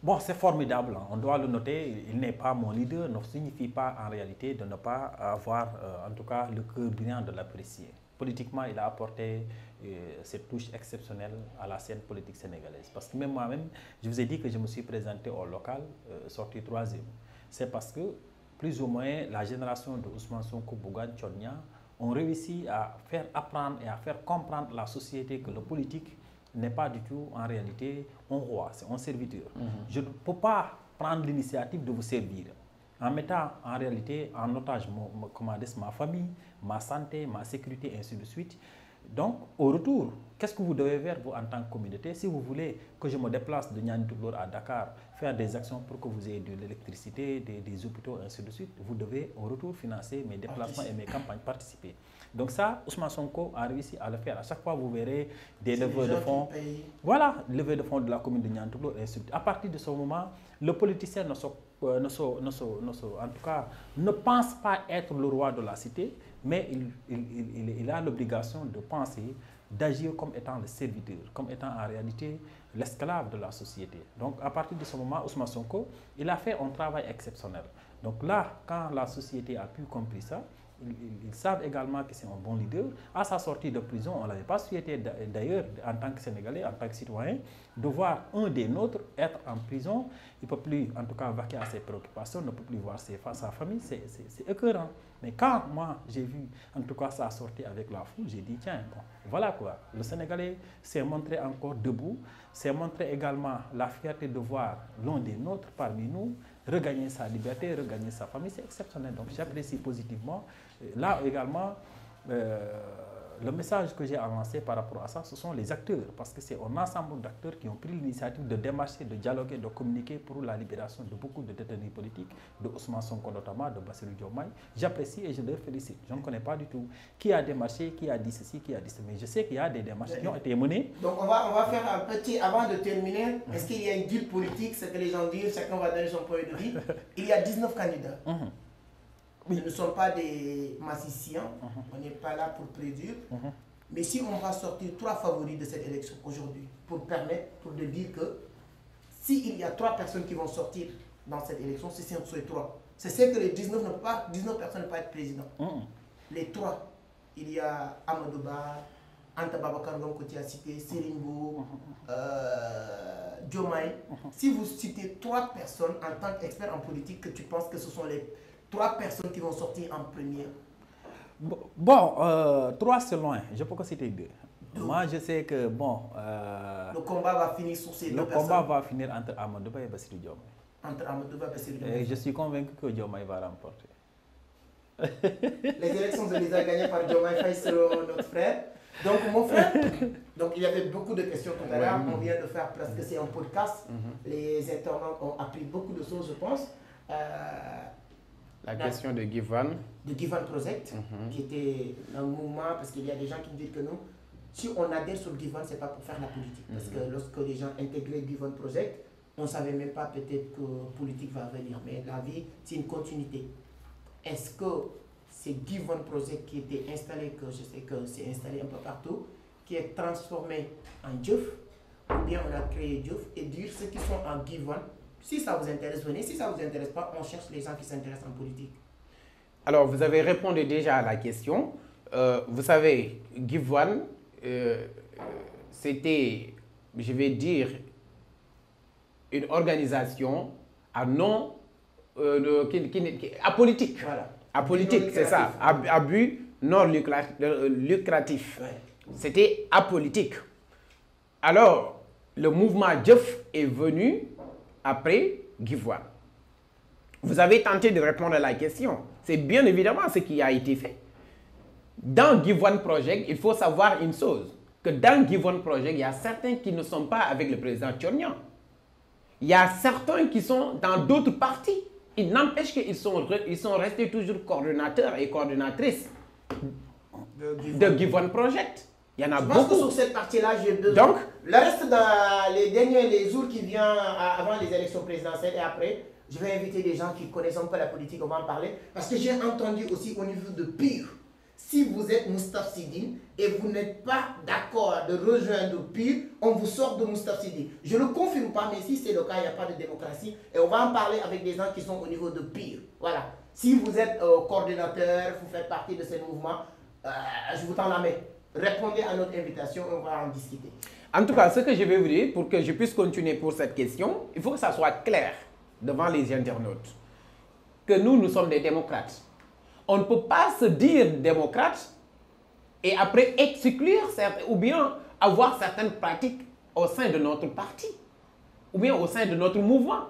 Bon, c'est formidable, on doit le noter, il n'est pas mon leader, ne signifie pas en réalité de ne pas avoir, en tout cas, le cœur brillant de l'apprécier. Politiquement, il a apporté cette touche exceptionnelle à la scène politique sénégalaise. Parce que même moi-même, je vous ai dit que je me suis présenté au local, sorti 3e. C'est parce que, plus ou moins, la génération de Ousmane Sonko, Bougane, Tchonnia ont réussi à faire apprendre et à faire comprendre à la société que le politique n'est pas du tout, en réalité, un roi, c'est un serviteur. Je ne peux pas prendre l'initiative de vous servir en mettant en réalité en otage ma famille, ma santé, ma sécurité, et ainsi de suite. Donc, au retour, qu'est-ce que vous devez faire, vous, en tant que communauté? Si vous voulez que je me déplace de Niani-Toulour à Dakar, faire des actions pour que vous ayez de l'électricité, des hôpitaux, et ainsi de suite, vous devez, au retour, financer mes déplacements et mes campagnes, participer. Donc ça, Ousmane Sonko a réussi à le faire. À chaque fois, vous verrez des levées de fonds. Voilà, levées de fonds de la commune de Niani-Toulour, et ainsi de suite. À partir de ce moment, le politicien en tout cas, ne pense pas être le roi de la cité, mais il a l'obligation de penser, d'agir comme étant le serviteur, comme étant en réalité l'esclave de la société. Donc à partir de ce moment, Ousmane Sonko, il a fait un travail exceptionnel. Donc là, quand la société a pu comprendre ça, ils savent également que c'est un bon leader. À sa sortie de prison, on ne l'avait pas souhaité d'ailleurs, en tant que Sénégalais, en tant que citoyen, de voir un des nôtres être en prison. Il ne peut plus, en tout cas, vaquer à ses préoccupations, ne peut plus voir sa famille. C'est écœurant. Mais quand moi, j'ai vu, en tout cas, sa sortie avec la foule, j'ai dit, tiens, bon, voilà quoi. Le Sénégalais s'est montré encore debout, s'est montré également la fierté de voir l'un des nôtres parmi nous regagner sa liberté, regagner sa famille. C'est exceptionnel. Donc, j'apprécie positivement. Là également, le message que j'ai à lancer par rapport à ça, ce sont les acteurs, parce que c'est un ensemble d'acteurs qui ont pris l'initiative de démarcher, de dialoguer, de communiquer pour la libération de beaucoup de détenus politiques, de Ousmane Sonko notamment, de Bassirou Diomaye. J'apprécie et je les félicite. Je ne connais pas du tout qui a démarché, qui a dit ceci, qui a dit cela, mais je sais qu'il y a des démarches qui ont été menées. Donc on va faire un petit, avant de terminer, est-ce qu'il y a une deal politique, ce que les gens disent, chacun va donner son point de vue. Il y a 19 candidats. Nous ne sommes pas des magiciens, on n'est pas là pour prédire. Mais si on va sortir 3 favoris de cette élection aujourd'hui, pour de dire que s'il y a 3 personnes qui vont sortir dans cette élection, c'est ces 3. C'est ce que les 19 personnes ne peuvent pas être président. Les 3, il y a Amadou Ba, Anta Babacar Ngom que tu as cité, Serigne Diomaye. Si vous citez 3 personnes en tant qu'expert en politique, que tu penses que ce sont les 3 personnes qui vont sortir en première. Bon, 3 c'est loin, je peux que citer 2. Moi je sais que bon... le combat va finir sur ces 2 personnes. Le combat va finir entre Amadou Ba et Bassirou Diomaye. Entre Amadou Ba et Bassirou Diomaye. Et je suis convaincu que Diomaye va remporter. Les élections, on les a gagnées par Diomaye Faye, selon notre frère. Donc mon frère, donc il y avait beaucoup de questions tout à l'heure. On vient de faire presque, c'est un podcast. Les internautes ont appris beaucoup de choses, je pense. La question de Givan. De Givan Project, qui était un mouvement, parce qu'il y a des gens qui disent que non, si on adhère sur Givan, ce n'est pas pour faire la politique. Parce que lorsque les gens intégraient Givan Project, on ne savait même pas peut-être que politique va venir. Mais la vie, c'est une continuité. Est-ce que c'est Givan Project qui était installé, que je sais que c'est installé un peu partout, qui est transformé en Diouf, ou bien on a créé Diouf, et dire ceux qui sont en Givan. Si ça vous intéresse, venez. Si ça ne vous intéresse pas, on cherche les gens qui s'intéressent en politique. Alors, vous avez répondu déjà à la question. Vous savez, Givan, c'était, je vais dire, une organisation à non apolitique. Voilà. Apolitique, c'est ça. À but non lucratif. Ouais. C'était apolitique. Alors, le mouvement Dieuf est venu après Guivoine. Vous avez tenté de répondre à la question. C'est bien évidemment ce qui a été fait. Dans Guivoine Project, il faut savoir une chose, que dans Guivoine Project, il y a certains qui ne sont pas avec le président Tchornian. Il y a certains qui sont dans d'autres partis. Il n'empêche qu'ils sont restés toujours coordonnateurs et coordonnatrices de Guivoine Project. Il y en a beaucoup. Je pense que sur cette partie-là, j'ai besoin. Donc, le reste, dans les jours qui viennent avant les élections présidentielles et après, je vais inviter des gens qui connaissent un peu la politique, on va en parler. Parce que j'ai entendu aussi au niveau de PUR, si vous êtes Moustapha Sidine et vous n'êtes pas d'accord de rejoindre PUR, on vous sort de Moustapha Sidine. Je ne le confirme pas, mais si c'est le cas, il n'y a pas de démocratie. Et on va en parler avec des gens qui sont au niveau de PUR. Voilà. Si vous êtes coordinateur, vous faites partie de ce mouvement, je vous tends la main. Répondez à notre invitation et on va en discuter. En tout cas, ce que je vais vous dire, pour que je puisse continuer pour cette question, il faut que ça soit clair devant les internautes que nous sommes des démocrates. On ne peut pas se dire démocrate et après exclure ou bien avoir certaines pratiques au sein de notre parti ou bien au sein de notre mouvement.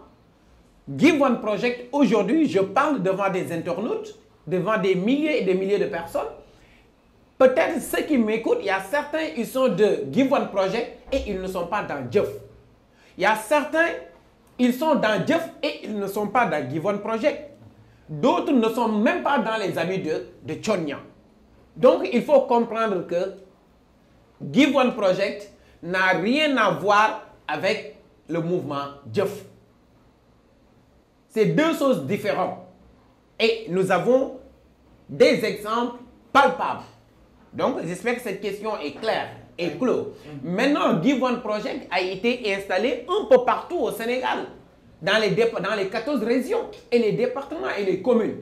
Guivoine Project, aujourd'hui, je parle devant des internautes, devant des milliers et des milliers de personnes. Peut-être ceux qui m'écoutent, il y a certains, ils sont de Guivoine Project et ils ne sont pas dans Dieuf. Il y a certains, ils sont dans Dieuf et ils ne sont pas dans Guivoine Project. D'autres ne sont même pas dans les amis de Tchornian. Donc, il faut comprendre que Guivoine Project n'a rien à voir avec le mouvement Dieuf. C'est deux choses différentes. Et nous avons des exemples palpables. Donc, j'espère que cette question est claire et close. Maintenant, Guivoine Project a été installé un peu partout au Sénégal, dans les 14 régions et les départements et les communes.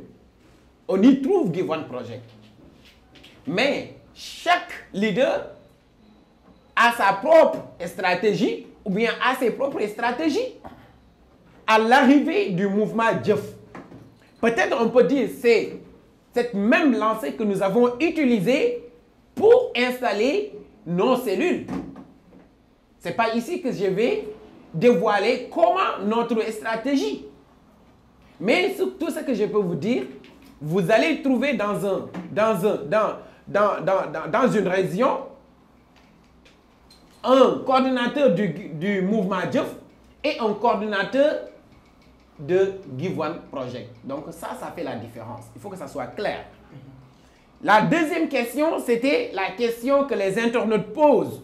On y trouve Guivoine Project. Mais chaque leader a sa propre stratégie ou bien a ses propres stratégies. À l'arrivée du mouvement Dieuf, peut-être on peut dire c'est cette même lancée que nous avons utilisée pour installer nos cellules. Ce n'est pas ici que je vais dévoiler comment notre stratégie. Mais surtout ce que je peux vous dire, vous allez trouver dans une région un coordinateur du mouvement Dieuf et un coordinateur de Guivoine Project. Donc ça fait la différence. Il faut que ça soit clair. La deuxième question, c'était la question que les internautes posent.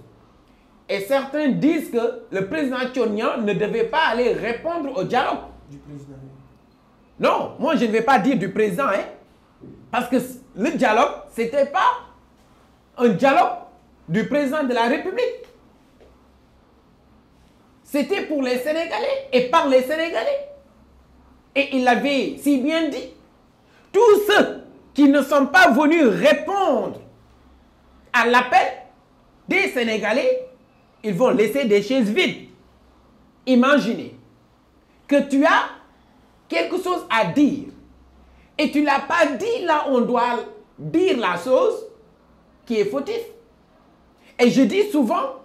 Et certains disent que le président Tchornian ne devait pas aller répondre au dialogue. Du président. Non, moi je ne vais pas dire du président, hein, parce que le dialogue, ce n'était pas un dialogue du président de la République. C'était pour les Sénégalais et par les Sénégalais. Et il avait si bien dit, tous ceux qui ne sont pas venus répondre à l'appel des Sénégalais, ils vont laisser des chaises vides. Imaginez que tu as quelque chose à dire et tu ne l'as pas dit là où on doit dire la chose qui est fautif. Et je dis souvent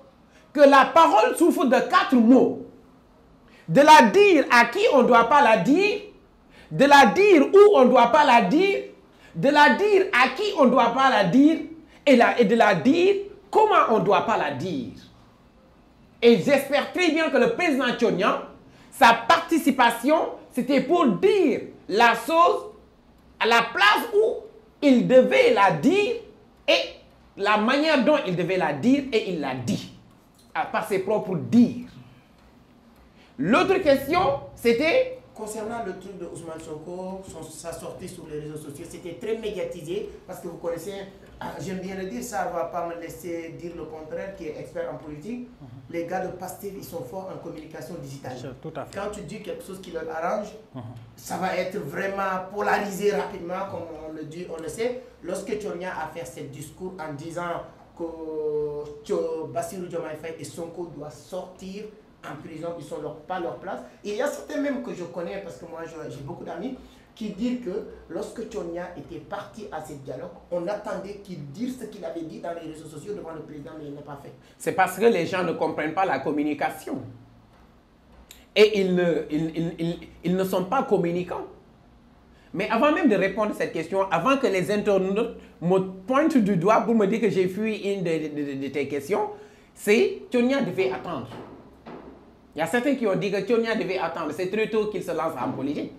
que la parole souffre de 4 mots. De la dire à qui on ne doit pas la dire, de la dire où on ne doit pas la dire, de la dire à qui on ne doit pas la dire et de la dire comment on ne doit pas la dire. Et j'espère très bien que le président Tchornian, sa participation, c'était pour dire la chose à la place où il devait la dire et la manière dont il devait la dire et il l'a dit, par ses propres dires. L'autre question, c'était... Concernant le truc de Ousmane Sonko, sa sortie sur les réseaux sociaux, c'était très médiatisé parce que vous connaissez, j'aime bien le dire, ça ne va pas me laisser dire le contraire, qui est expert en politique. Les gars de Pastef, ils sont forts en communication digitale. Tout à fait. Quand tu dis quelque chose qui leur arrange, ça va être vraiment polarisé rapidement, comme on le dit, on le sait. Lorsque Tchornian a fait ce discours en disant que Bassirou Diomaye Faye et Sonko doivent sortir en prison, ils ne sont pas leur place. Et il y a certains même que je connais, parce que moi j'ai beaucoup d'amis, qui disent que lorsque Tchonia était parti à ce dialogue, on attendait qu'il dise ce qu'il avait dit dans les réseaux sociaux devant le président, mais il n'a pas fait. C'est parce que les gens ne comprennent pas la communication. Et ils ne sont pas communicants. Mais avant même de répondre à cette question, avant que les internautes me pointent du doigt pour me dire que j'ai fui une de tes questions, c'est Tchonia devait attendre. Il y a certains qui ont dit que Tchonia devait attendre. C'est très tôt qu'il se lance en politique.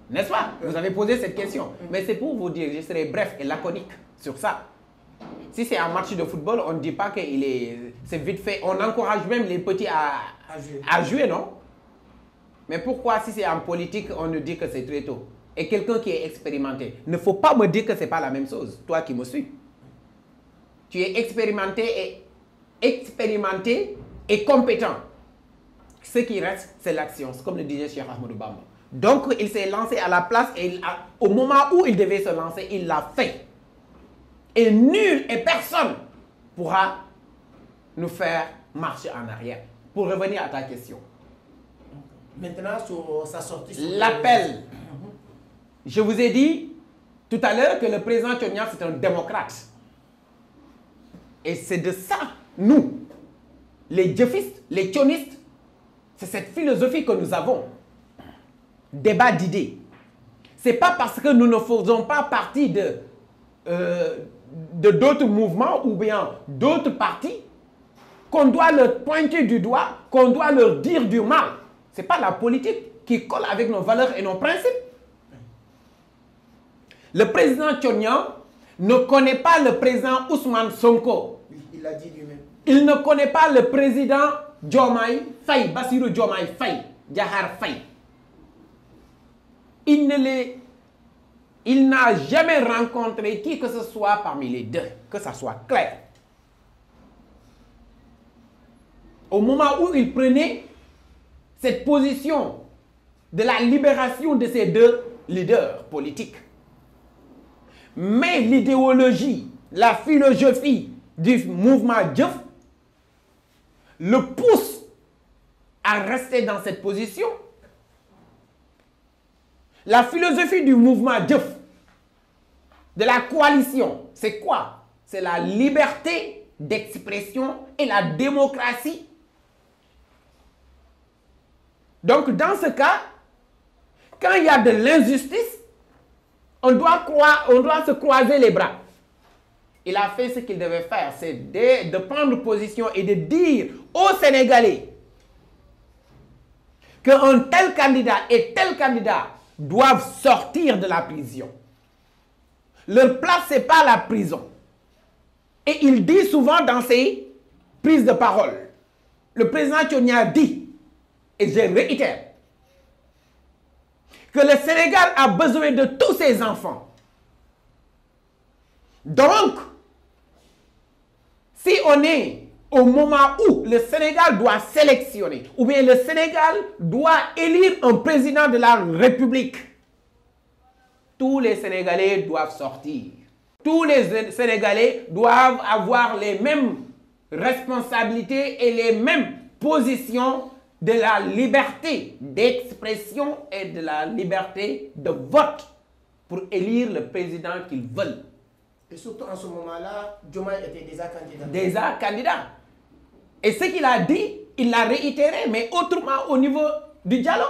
N'est-ce pas? Vous avez posé cette question. Mais c'est pour vous dire, je serai bref et laconique sur ça. Si c'est un match de football, on ne dit pas que c'est vite fait. On encourage même les petits à jouer, non? Mais pourquoi, si c'est en politique, on ne dit que c'est très tôt? Et quelqu'un qui est expérimenté, ne faut pas me dire que ce n'est pas la même chose, toi qui me suis. Tu es expérimenté et compétent. Ce qui reste, c'est l'action, comme le disait Cheikh Ahmadou Bamba. Donc, il s'est lancé à la place et au moment où il devait se lancer, il l'a fait. Et nul et personne pourra nous faire marcher en arrière. Pour revenir à ta question. Maintenant, sur sa sortie... L'appel. Je vous ai dit tout à l'heure que le président Tchonia, c'est un démocrate. Et c'est de ça, nous, les djeffistes, les tchonistes, c'est cette philosophie que nous avons. Débat d'idées. Ce n'est pas parce que nous ne faisons pas partie de d'autres mouvements ou bien d'autres partis qu'on doit leur pointer du doigt, qu'on doit leur dire du mal. Ce n'est pas la politique qui colle avec nos valeurs et nos principes. Le président Tchonia ne connaît pas le président Ousmane Sonko. Il l'a dit lui-même. Il ne connaît pas le président Diomaye Faye, Bassirou Diomaye Faye, Diakhar Faye. Il n'a jamais rencontré qui que ce soit parmi les deux, que ça soit clair. Au moment où il prenait cette position de la libération de ces deux leaders politiques, mais l'idéologie, la philosophie du mouvement Djef le pousse à rester dans cette position. La philosophie du mouvement Djef, de la coalition, c'est quoi? C'est la liberté d'expression et la démocratie. Donc, dans ce cas, quand il y a de l'injustice, on doit se croiser les bras. Il a fait ce qu'il devait faire, c'est de prendre position et de dire aux Sénégalais qu'un tel candidat et tel candidat doivent sortir de la prison. Leur place, ce n'est pas la prison. Et il dit souvent dans ses prises de parole, le président Tchonia dit, et je réitère, que le Sénégal a besoin de tous ses enfants. Donc, si on est au moment où le Sénégal doit sélectionner, ou bien le Sénégal doit élire un président de la République, tous les Sénégalais doivent sortir. Tous les Sénégalais doivent avoir les mêmes responsabilités et les mêmes positions de la liberté d'expression et de la liberté de vote pour élire le président qu'ils veulent. Et surtout en ce moment-là, Diomaye était déjà candidat. Déjà candidat. Et ce qu'il a dit, il l'a réitéré, mais autrement au niveau du dialogue.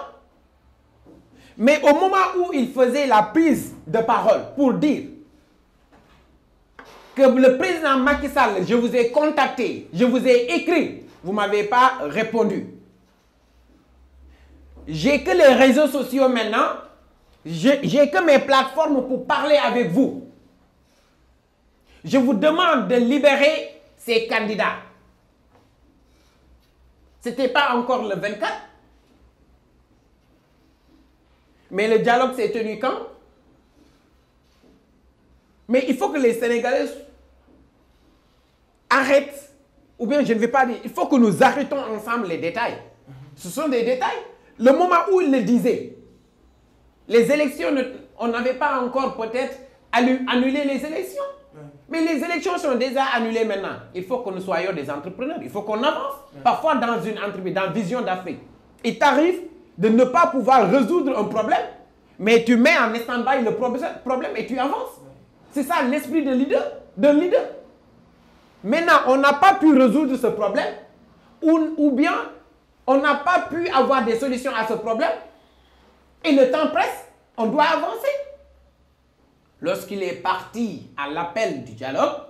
Mais au moment où il faisait la prise de parole pour dire que le président Macky Sall, je vous ai contacté, je vous ai écrit, vous ne m'avez pas répondu. J'ai que les réseaux sociaux maintenant, j'ai que mes plateformes pour parler avec vous. Je vous demande de libérer ces candidats. Ce n'était pas encore le 24. Mais le dialogue s'est tenu quand? Mais il faut que les Sénégalais arrêtent, ou bien je ne vais pas dire, il faut que nous arrêtons ensemble les détails. Ce sont des détails. Le moment où il le disait, les élections, on n'avait pas encore peut-être annulé les élections. Mais les élections sont déjà annulées maintenant. Il faut que nous soyons des entrepreneurs. Il faut qu'on avance. Parfois, dans une entreprise, dans Vision d'Afrique, il t'arrive de ne pas pouvoir résoudre un problème, mais tu mets en stand-by le problème et tu avances. C'est ça l'esprit d'un leader. Maintenant, on n'a pas pu résoudre ce problème, ou bien on n'a pas pu avoir des solutions à ce problème, et le temps presse, on doit avancer. Lorsqu'il est parti à l'appel du dialogue,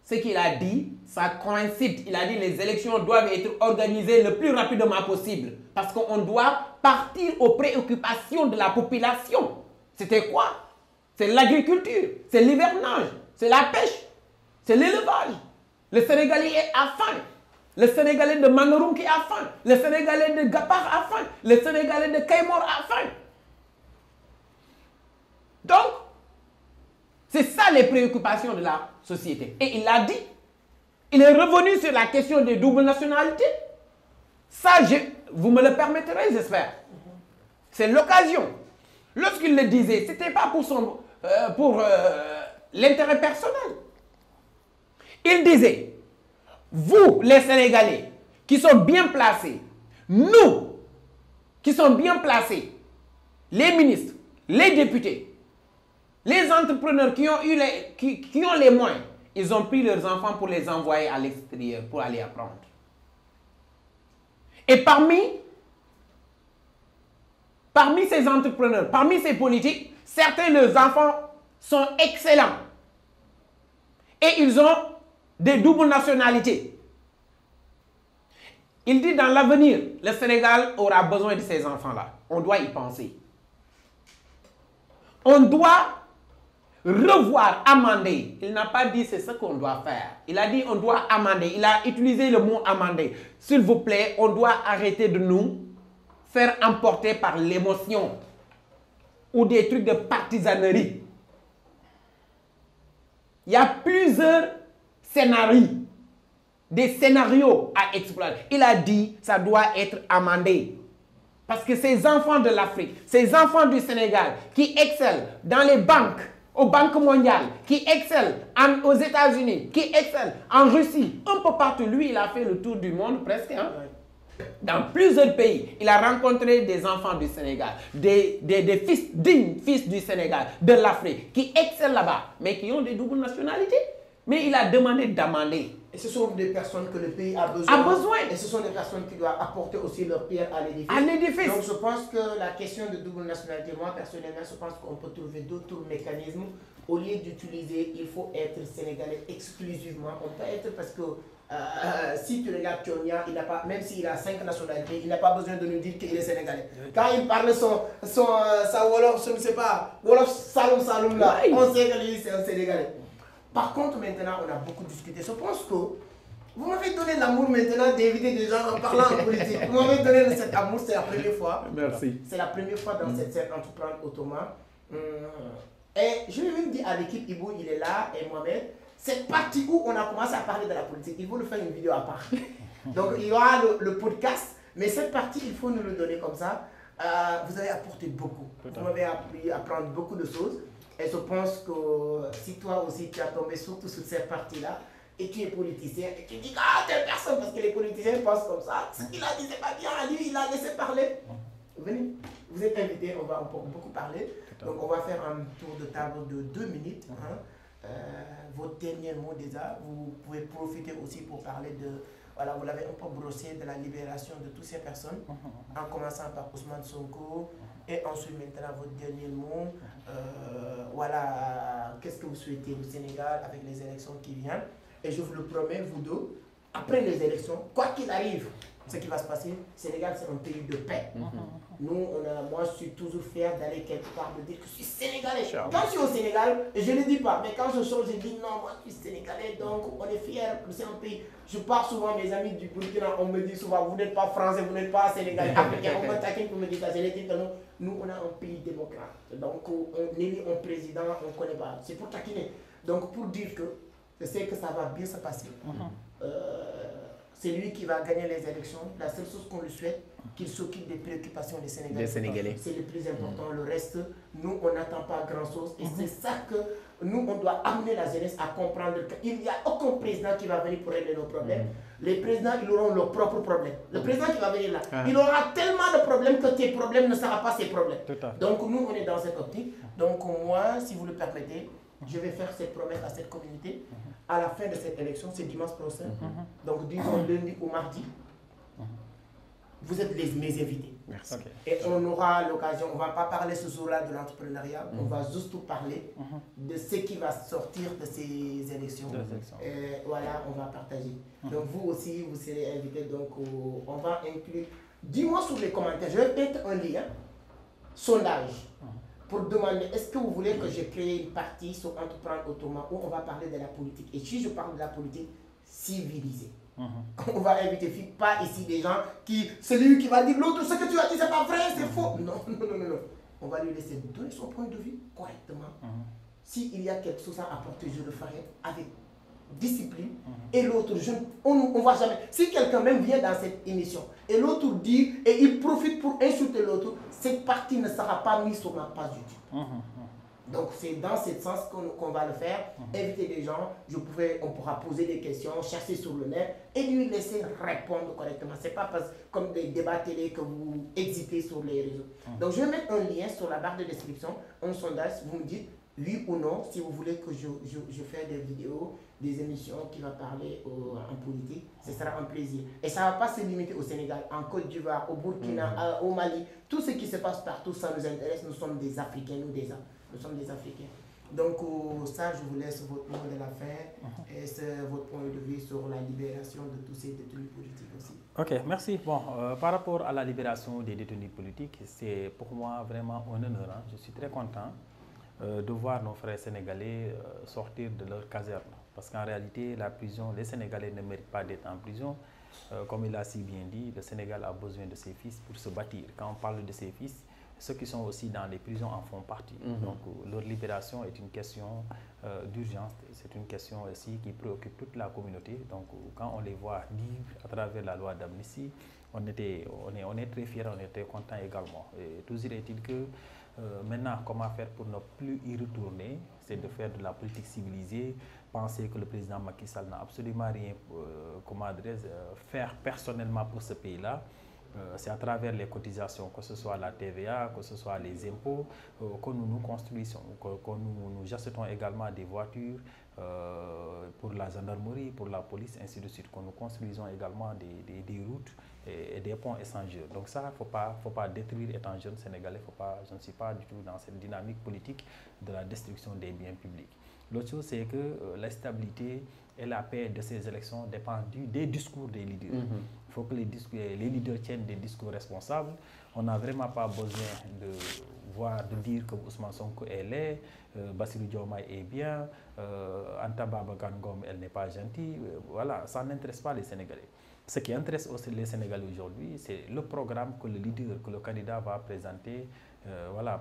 ce qu'il a dit, ça coïncide. Il a dit que les élections doivent être organisées le plus rapidement possible parce qu'on doit partir aux préoccupations de la population. C'était quoi? C'est l'agriculture, c'est l'hivernage, c'est la pêche, c'est l'élevage. Le Sénégalais est à faim. Le Sénégalais de Mangarounki a faim. Le Sénégalais de Gapar a faim. Le Sénégalais de Kaymor a faim. Donc, c'est ça les préoccupations de la société. Et il l'a dit. Il est revenu sur la question des doubles nationalités. Ça, vous me le permettrez, j'espère. C'est l'occasion. Lorsqu'il le disait, ce n'était pas pour l'intérêt personnel. Il disait, vous, les Sénégalais, qui sont bien placés, nous, qui sommes bien placés, les ministres, les députés, les entrepreneurs qui ont les moyens, ils ont pris leurs enfants pour les envoyer à l'extérieur, pour aller apprendre. Et parmi ces entrepreneurs, parmi ces politiques, certains de leurs enfants sont excellents. Et ils ont des doubles nationalités. Il dit dans l'avenir, le Sénégal aura besoin de ces enfants-là. On doit y penser. On doit revoir, amender. Il n'a pas dit c'est ce qu'on doit faire. Il a dit on doit amender. Il a utilisé le mot amender. S'il vous plaît, on doit arrêter de nous faire emporter par l'émotion ou des trucs de partisanerie. Il y a plusieurs scénarios, des scénarios à explorer. Il a dit ça doit être amendé. Parce que ces enfants de l'Afrique, ces enfants du Sénégal qui excellent dans les banques, aux banques mondiales, qui excellent aux États-Unis, qui excellent en Russie, un peu partout. Lui, il a fait le tour du monde presque. Hein? Dans plusieurs pays, il a rencontré des enfants du Sénégal, des fils, dignes fils du Sénégal, de l'Afrique, qui excellent là-bas, mais qui ont des doubles nationalités. Mais il a demandé d'amender. Et ce sont des personnes que le pays a besoin. Et ce sont des personnes qui doivent apporter aussi leur pierre à l'édifice. Donc je pense que la question de double nationalité, moi personnellement, je pense qu'on peut trouver d'autres mécanismes. Au lieu d'utiliser, il faut être sénégalais exclusivement. On peut être parce que si tu regardes Tchonia, même s'il a 5 nationalités, il n'a pas besoin de nous dire qu'il est sénégalais. Quand il parle sa Wolof, je ne sais pas, Wolof Saloum là, on sait que lui c'est un sénégalais. Par contre, maintenant, on a beaucoup discuté. Je pense que vous m'avez donné l'amour maintenant d'éviter des gens en parlant en politique. Vous m'avez donné cet amour, c'est la première fois. Merci. C'est la première fois dans cette scène Entreprendre Autrement. Et je vais même dire à l'équipe, Ibou, il est là, et Mohamed, cette partie où on a commencé à parler de la politique, il faut nous faire une vidéo à part. Donc, il y aura le podcast, mais cette partie, il faut nous le donner comme ça. Vous avez apporté beaucoup. Vous m'avez appris à apprendre beaucoup de choses. Et je pense que si toi aussi tu as tombé surtout sur cette partie-là, et tu es politicien, et tu dis ah telle personne, parce que les politiciens pensent comme ça, ce qu'il a dit c'est pas bien, lui il a laissé parler. Venez, vous êtes invités, on va beaucoup parler. Donc on va faire un tour de table de 2 minutes. Hein. Votre dernier mot déjà, vous pouvez profiter aussi pour parler de, voilà, vous l'avez un peu brossé, de la libération de toutes ces personnes, en commençant par Ousmane Sonko. Et ensuite, maintenant, votre dernier mot, voilà, qu'est-ce que vous souhaitez au Sénégal avec les élections qui viennent. Et je vous le promets, vous deux, après les élections, quoi qu'il arrive, ce qui va se passer, Sénégal, c'est un pays de paix. Nous, moi, je suis toujours fier d'aller quelque part, de dire que je suis sénégalais. Quand je suis au Sénégal, je ne le dis pas, mais quand je sors, je dis non, moi, je suis sénégalais, donc on est fiers, c'est un pays. Je pars souvent, mes amis du Burkina, on me dit souvent, vous n'êtes pas français, vous n'êtes pas sénégalais, africain, on me taquine pour me dire ça. Je les dis que non, nous, on a un pays démocrate. Donc, on élit un président, on ne connaît pas. C'est pour taquiner. Donc, pour dire que je sais que ça va bien se passer. C'est lui qui va gagner les élections. La seule chose qu'on lui souhaite, qu'il s'occupe des préoccupations des Sénégalais. C'est le plus important. Le reste, nous, on n'attend pas grand-chose. Et c'est ça que nous, on doit amener la jeunesse à comprendre qu'il n'y a aucun président qui va venir pour régler nos problèmes. Les présidents, ils auront leurs propres problèmes. Le président qui va venir là, il aura tellement de problèmes que tes problèmes ne seront pas ses problèmes. Donc nous, on est dans cette optique. Donc moi, si vous le permettez, je vais faire cette promesse à cette communauté. À la fin de cette élection, c'est dimanche prochain. Donc disons lundi ou mardi. Vous êtes mes invités. Merci. Et on aura l'occasion, on ne va pas parler ce jour-là de l'entrepreneuriat, on va juste parler de ce qui va sortir de ces élections. Et voilà, on va partager. Donc vous aussi, vous serez invités. Donc on va inclure, dis-moi sur les commentaires, je vais mettre un lien, sondage, pour demander est-ce que vous voulez que je crée une partie sur Entreprendre Autrement où on va parler de la politique. Et si je parle de la politique civilisée. On va inviter, pas ici des gens qui, celui qui va dire l'autre, ce que tu as dit c'est pas vrai, c'est faux. Non. On va lui laisser donner son point de vue correctement. S'il y a quelque chose à apporter, je le ferai avec discipline. Et l'autre, on ne va jamais. Si quelqu'un même vient dans cette émission et l'autre dit, et il profite pour insulter l'autre, cette partie ne sera pas mise sur ma page YouTube. Donc c'est dans ce sens qu'on va le faire, inviter des gens, on pourra poser des questions, chercher sur le net et lui laisser répondre correctement. Ce n'est pas comme des débats télé que vous hésitez sur les réseaux. Donc je vais mettre un lien sur la barre de description, un sondage, vous me dites oui ou non si vous voulez que je fasse des vidéos, des émissions qui vont parler en politique, ce sera un plaisir. Et ça ne va pas se limiter au Sénégal, en Côte d'Ivoire, au Burkina, au Mali, tout ce qui se passe partout, ça nous intéresse, nous sommes des Africains, nous sommes des Africains. Donc ça, je vous laisse votre mot de la fin et c'est votre point de vue sur la libération de tous ces détenus politiques aussi. Ok, merci. Bon, par rapport à la libération des détenus politiques, c'est pour moi vraiment un honneur. Je suis très content de voir nos frères sénégalais sortir de leur caserne. Parce qu'en réalité, la prison, les Sénégalais ne méritent pas d'être en prison. Comme il a si bien dit, le Sénégal a besoin de ses fils pour se bâtir. Quand on parle de ses fils, ceux qui sont aussi dans les prisons en font partie. Donc leur libération est une question d'urgence, c'est une question aussi qui préoccupe toute la communauté. Donc quand on les voit libres à travers la loi d'amnistie, on est très fiers, on était contents également. Et toujours est-il que maintenant, comment faire pour ne plus y retourner, c'est de faire de la politique civilisée, penser que le président Macky Sall n'a absolument rien faire personnellement pour ce pays-là. C'est à travers les cotisations, que ce soit la TVA, que ce soit les impôts, que nous construisons, que nous achetons également des voitures pour la gendarmerie, pour la police, ainsi de suite, que nous construisons également des routes et des ponts essentiels. Donc ça, il ne faut pas détruire étant jeune Sénégalais, je ne suis pas du tout dans cette dynamique politique de la destruction des biens publics. L'autre chose, c'est que la stabilité et la paix de ces élections dépendent des discours des leaders. Il faut que les leaders tiennent des discours responsables. On n'a vraiment pas besoin de dire que Ousmane Sonko est laid, Bassirou Diomaye est bien, Anta Babacar Ngom, elle n'est pas gentille. Voilà, ça n'intéresse pas les Sénégalais. Ce qui intéresse aussi les Sénégalais aujourd'hui, c'est le programme que le leader, que le candidat va présenter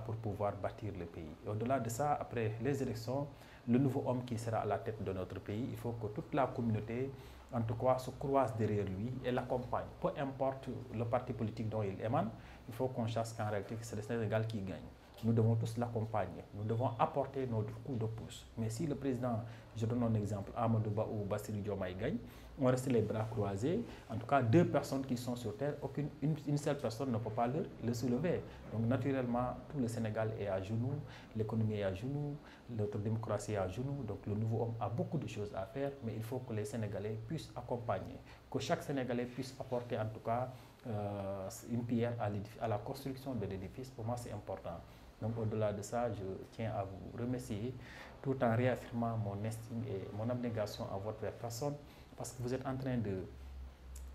pour pouvoir bâtir le pays. Au-delà de ça, après les élections, le nouveau homme qui sera à la tête de notre pays, il faut que toute la communauté, en tout cas, se croise derrière lui et l'accompagne. Peu importe le parti politique dont il émane, il faut qu'on sache qu'en réalité, c'est le Sénégal qui gagne. Nous devons tous l'accompagner. Nous devons apporter notre coup de pouce. Mais si le président, je donne un exemple, Amadou Ba ou Bassirou Diomaye gagne, on reste les bras croisés. En tout cas, deux personnes qui sont sur terre, une seule personne ne peut pas le soulever. Donc naturellement, tout le Sénégal est à genoux, l'économie est à genoux, notre démocratie est à genoux. Donc le nouveau homme a beaucoup de choses à faire, mais il faut que les Sénégalais puissent accompagner, que chaque Sénégalais puisse apporter en tout cas une pierre à la construction de l'édifice. Pour moi, c'est important. Donc au-delà de ça, je tiens à vous remercier tout en réaffirmant mon estime et mon abnégation à votre personne, parce que vous êtes en train de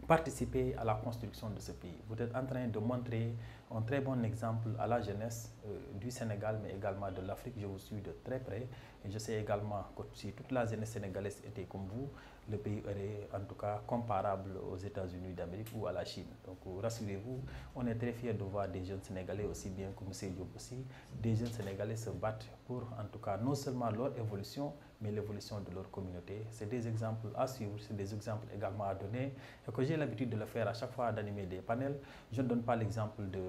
participer à la construction de ce pays. Vous êtes en train de montrer un très bon exemple à la jeunesse du Sénégal, mais également de l'Afrique. Je vous suis de très près et je sais également que si toute la jeunesse sénégalaise était comme vous, le pays aurait en tout cas comparable aux États-Unis d'Amérique ou à la Chine. Donc rassurez-vous, on est très fiers de voir des jeunes Sénégalais, aussi bien que M. Diop aussi, des jeunes Sénégalais se battent pour en tout cas non seulement leur évolution, mais l'évolution de leur communauté. C'est des exemples à suivre, c'est des exemples également à donner, et que j'ai l'habitude de le faire à chaque fois, d'animer des panels. Je ne donne pas l'exemple de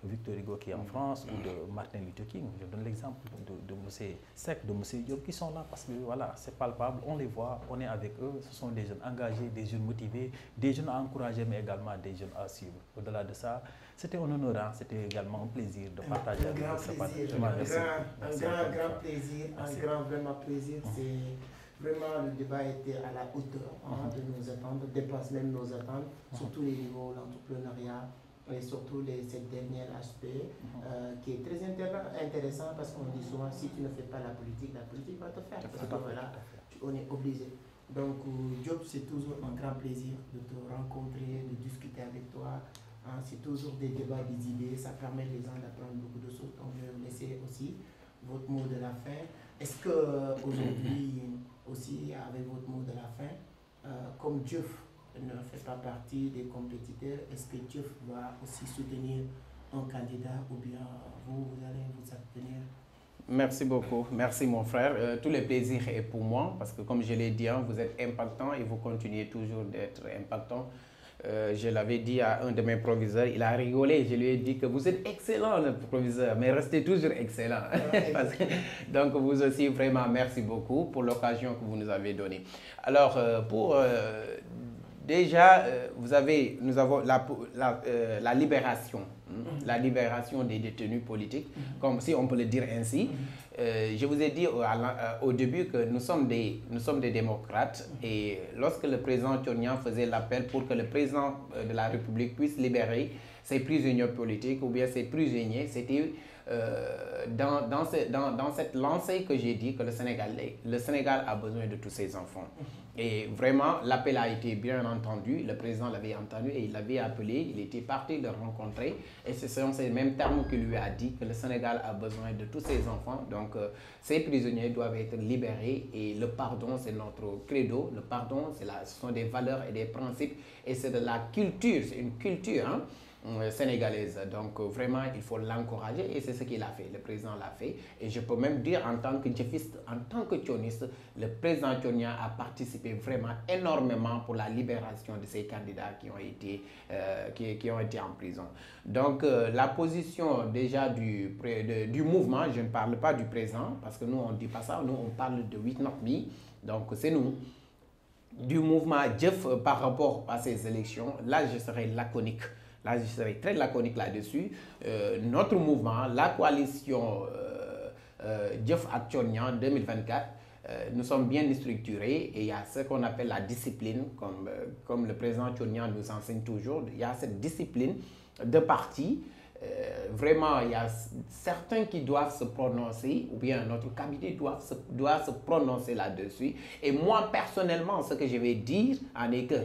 Victor Hugo qui est en France ou de Martin Luther King, je donne l'exemple de M. Seck, de M. Diop qui sont là parce que voilà, c'est palpable, on les voit, on est avec eux, ce sont des jeunes engagés, des jeunes motivés, des jeunes à encourager, mais également des jeunes à suivre. Au-delà de ça, c'était un honneur, c'était également un plaisir de partager avec vous. Un grand plaisir, vraiment plaisir. Vraiment, le débat était à la hauteur de nos attentes, dépasse même nos attentes, sur tous les niveaux, l'entrepreneuriat et surtout cette dernière aspect qui est très intéressant parce qu'on dit souvent si tu ne fais pas la politique va te faire. Parce que voilà, on est obligé. Donc, Diop, c'est toujours un grand plaisir de te rencontrer, de discuter avec toi. C'est toujours des débats, des idées, ça permet les gens d'apprendre beaucoup de choses. Donc, je vais vous laisser aussi votre mot de la fin. Est-ce que aujourd'hui aussi, avec votre mot de la fin, comme Diop ne fait pas partie des compétiteurs, est-ce que Diop va aussi soutenir un candidat ou bien vous allez vous abstenir? Merci beaucoup, merci mon frère. Tout le plaisir est pour moi parce que comme je l'ai dit, vous êtes impactant et vous continuez toujours d'être impactant. Je l'avais dit à un de mes proviseurs, il a rigolé, je lui ai dit que vous êtes excellent le proviseur, mais restez toujours excellent. Donc vous aussi, vraiment, merci beaucoup pour l'occasion que vous nous avez donnée. Alors, déjà, nous avons la libération, la libération des détenus politiques, comme si on peut le dire ainsi. Je vous ai dit au début que nous sommes des démocrates et lorsque le président Tchonian faisait l'appel pour que le président de la République puisse libérer ses prisonniers politiques ou bien ses prisonniers, c'était dans cette lancée que j'ai dit que le Sénégal a besoin de tous ses enfants. Et vraiment, l'appel a été bien entendu, le président l'avait entendu et il l'avait appelé, il était parti le rencontrer. Et ce sont ces mêmes termes qu'il lui a dit que le Sénégal a besoin de tous ses enfants. Donc, ces prisonniers doivent être libérés et le pardon, c'est notre credo. Le pardon, ce sont des valeurs et des principes et c'est de la culture, c'est une culture sénégalaise. Donc vraiment, il faut l'encourager et c'est ce qu'il a fait. Le président l'a fait. Et je peux même dire en tant que djihadiste, en tant que tioniste, le président Tchonian a participé vraiment énormément pour la libération de ces candidats qui ont été en prison. Donc la position déjà du mouvement, je ne parle pas du président parce que nous on ne dit pas ça, nous on parle de 8-9 donc c'est nous. Du mouvement Djef par rapport à ces élections, là je serai laconique. Là, je serai très laconique là-dessus. Notre mouvement, la coalition Djef Tchonian 2024, nous sommes bien structurés et il y a ce qu'on appelle la discipline, comme le président Tchonian nous enseigne toujours. Il y a cette discipline de parti. Vraiment, il y a certains qui doivent se prononcer, ou bien notre cabinet doit se prononcer là-dessus. Et moi, personnellement, ce que je vais dire en est que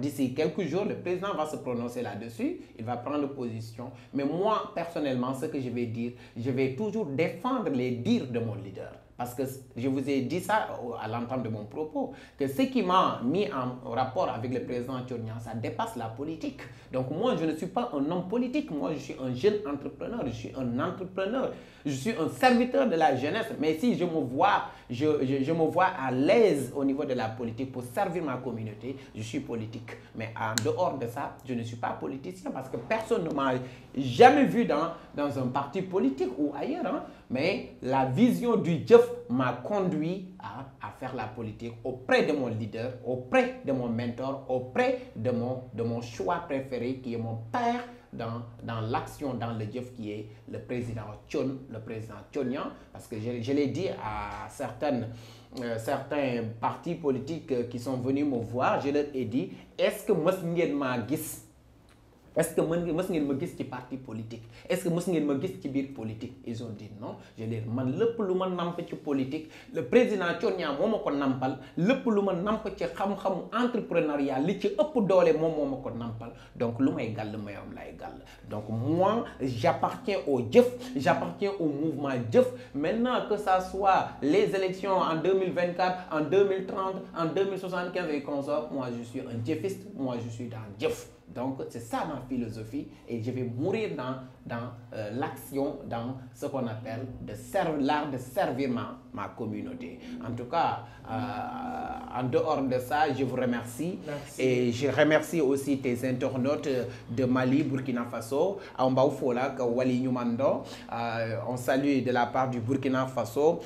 d'ici quelques jours, le président va se prononcer là-dessus, il va prendre position. Mais moi, personnellement, ce que je vais dire, je vais toujours défendre les dires de mon leader. Parce que je vous ai dit ça à l'entente de mon propos, que ce qui m'a mis en rapport avec le président Tchonian, ça dépasse la politique. Donc moi, je ne suis pas un homme politique, moi je suis un jeune entrepreneur, je suis un entrepreneur, je suis un serviteur de la jeunesse. Mais si je me vois à l'aise au niveau de la politique pour servir ma communauté, je suis politique. Mais en dehors de ça, je ne suis pas politicien parce que personne ne m'a jamais vu dans un parti politique ou ailleurs. Mais la vision du Djef m'a conduit à faire la politique auprès de mon leader, auprès de mon mentor, auprès de mon choix préféré qui est mon père dans l'action, dans le Djef qui est le président Tchonian. Parce que je l'ai dit à certains partis politiques qui sont venus me voir, je leur ai dit, est-ce que moi est-ce que mës ngeen ma gis ci parti politique est-ce que mës ngeen ma gis ci biir politique ils ont dit non. Je leur ai dit man lépp lu ma namp ci politique le président Tchonian moo ma ko nampal lépp lu ma namp ci xam-xamu entrepreneuriat li ci ëpp doole moom moo ma ko nampal donc lu may gàll mayam lay gàll. Donc moi j'appartiens au Djef, j'appartiens au mouvement Djef. Maintenant que ça soit les élections en 2024, en 2030, en 2075 et consorts, moi je suis un djefiste, moi je suis dans Djef. Donc c'est ça ma philosophie et je vais mourir dans l'action, dans ce qu'on appelle l'art de servir ma communauté. En tout cas, en dehors de ça, je vous remercie. Merci. Et je remercie aussi tes internautes de Mali, Burkina Faso. On salue de la part du Burkina Faso.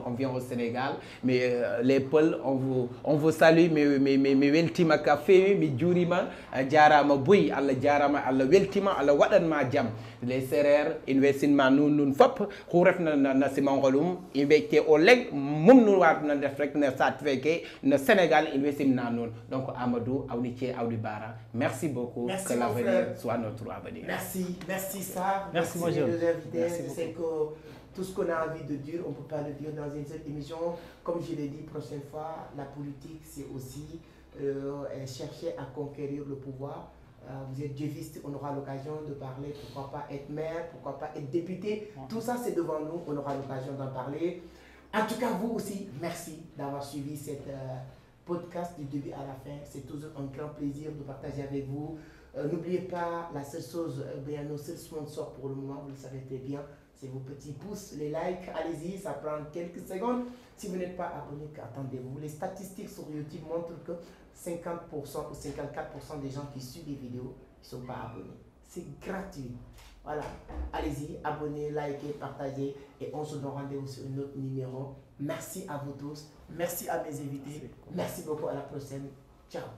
On vient au Sénégal, mais les Peuls, on vous salue, mais weltima café, mais djurima, jarama boy, alla jarama, alla weltima, alla wadanma jam. Les serrères, investima nun fop, khourefna na simangolum, invité au leg, mum nous wat na def rek na sat feke, na Sénégal investimna nun. Donc Amadou, Aouniché, Aoudibara, merci beaucoup, merci que l'avenir soit notre avenir. Merci Sarr, merci mes Major. deux invités. Je sais que tout ce qu'on a envie de dire, on ne peut pas le dire dans une seule émission. Comme je l'ai dit, prochaine fois, la politique, c'est aussi chercher à conquérir le pouvoir. Vous êtes diéviste, on aura l'occasion de parler, pourquoi pas être maire, pourquoi pas être député. Tout ça, c'est devant nous, on aura l'occasion d'en parler. En tout cas, vous aussi, merci d'avoir suivi cette podcast du début à la fin. C'est toujours un grand plaisir de partager avec vous. N'oubliez pas, la seule chose, nos seuls sponsors pour le moment, vous le savez très bien, c'est vos petits pouces, les likes, allez-y, ça prend quelques secondes. Si vous n'êtes pas abonné, attendez-vous. Les statistiques sur YouTube montrent que 50% ou 54% des gens qui suivent les vidéos ne sont pas abonnés. C'est gratuit. Voilà, allez-y, abonnez, likez, partagez et on se donne rendez-vous sur un autre numéro. Merci à vous tous, merci à mes invités, merci beaucoup, à la prochaine. Ciao.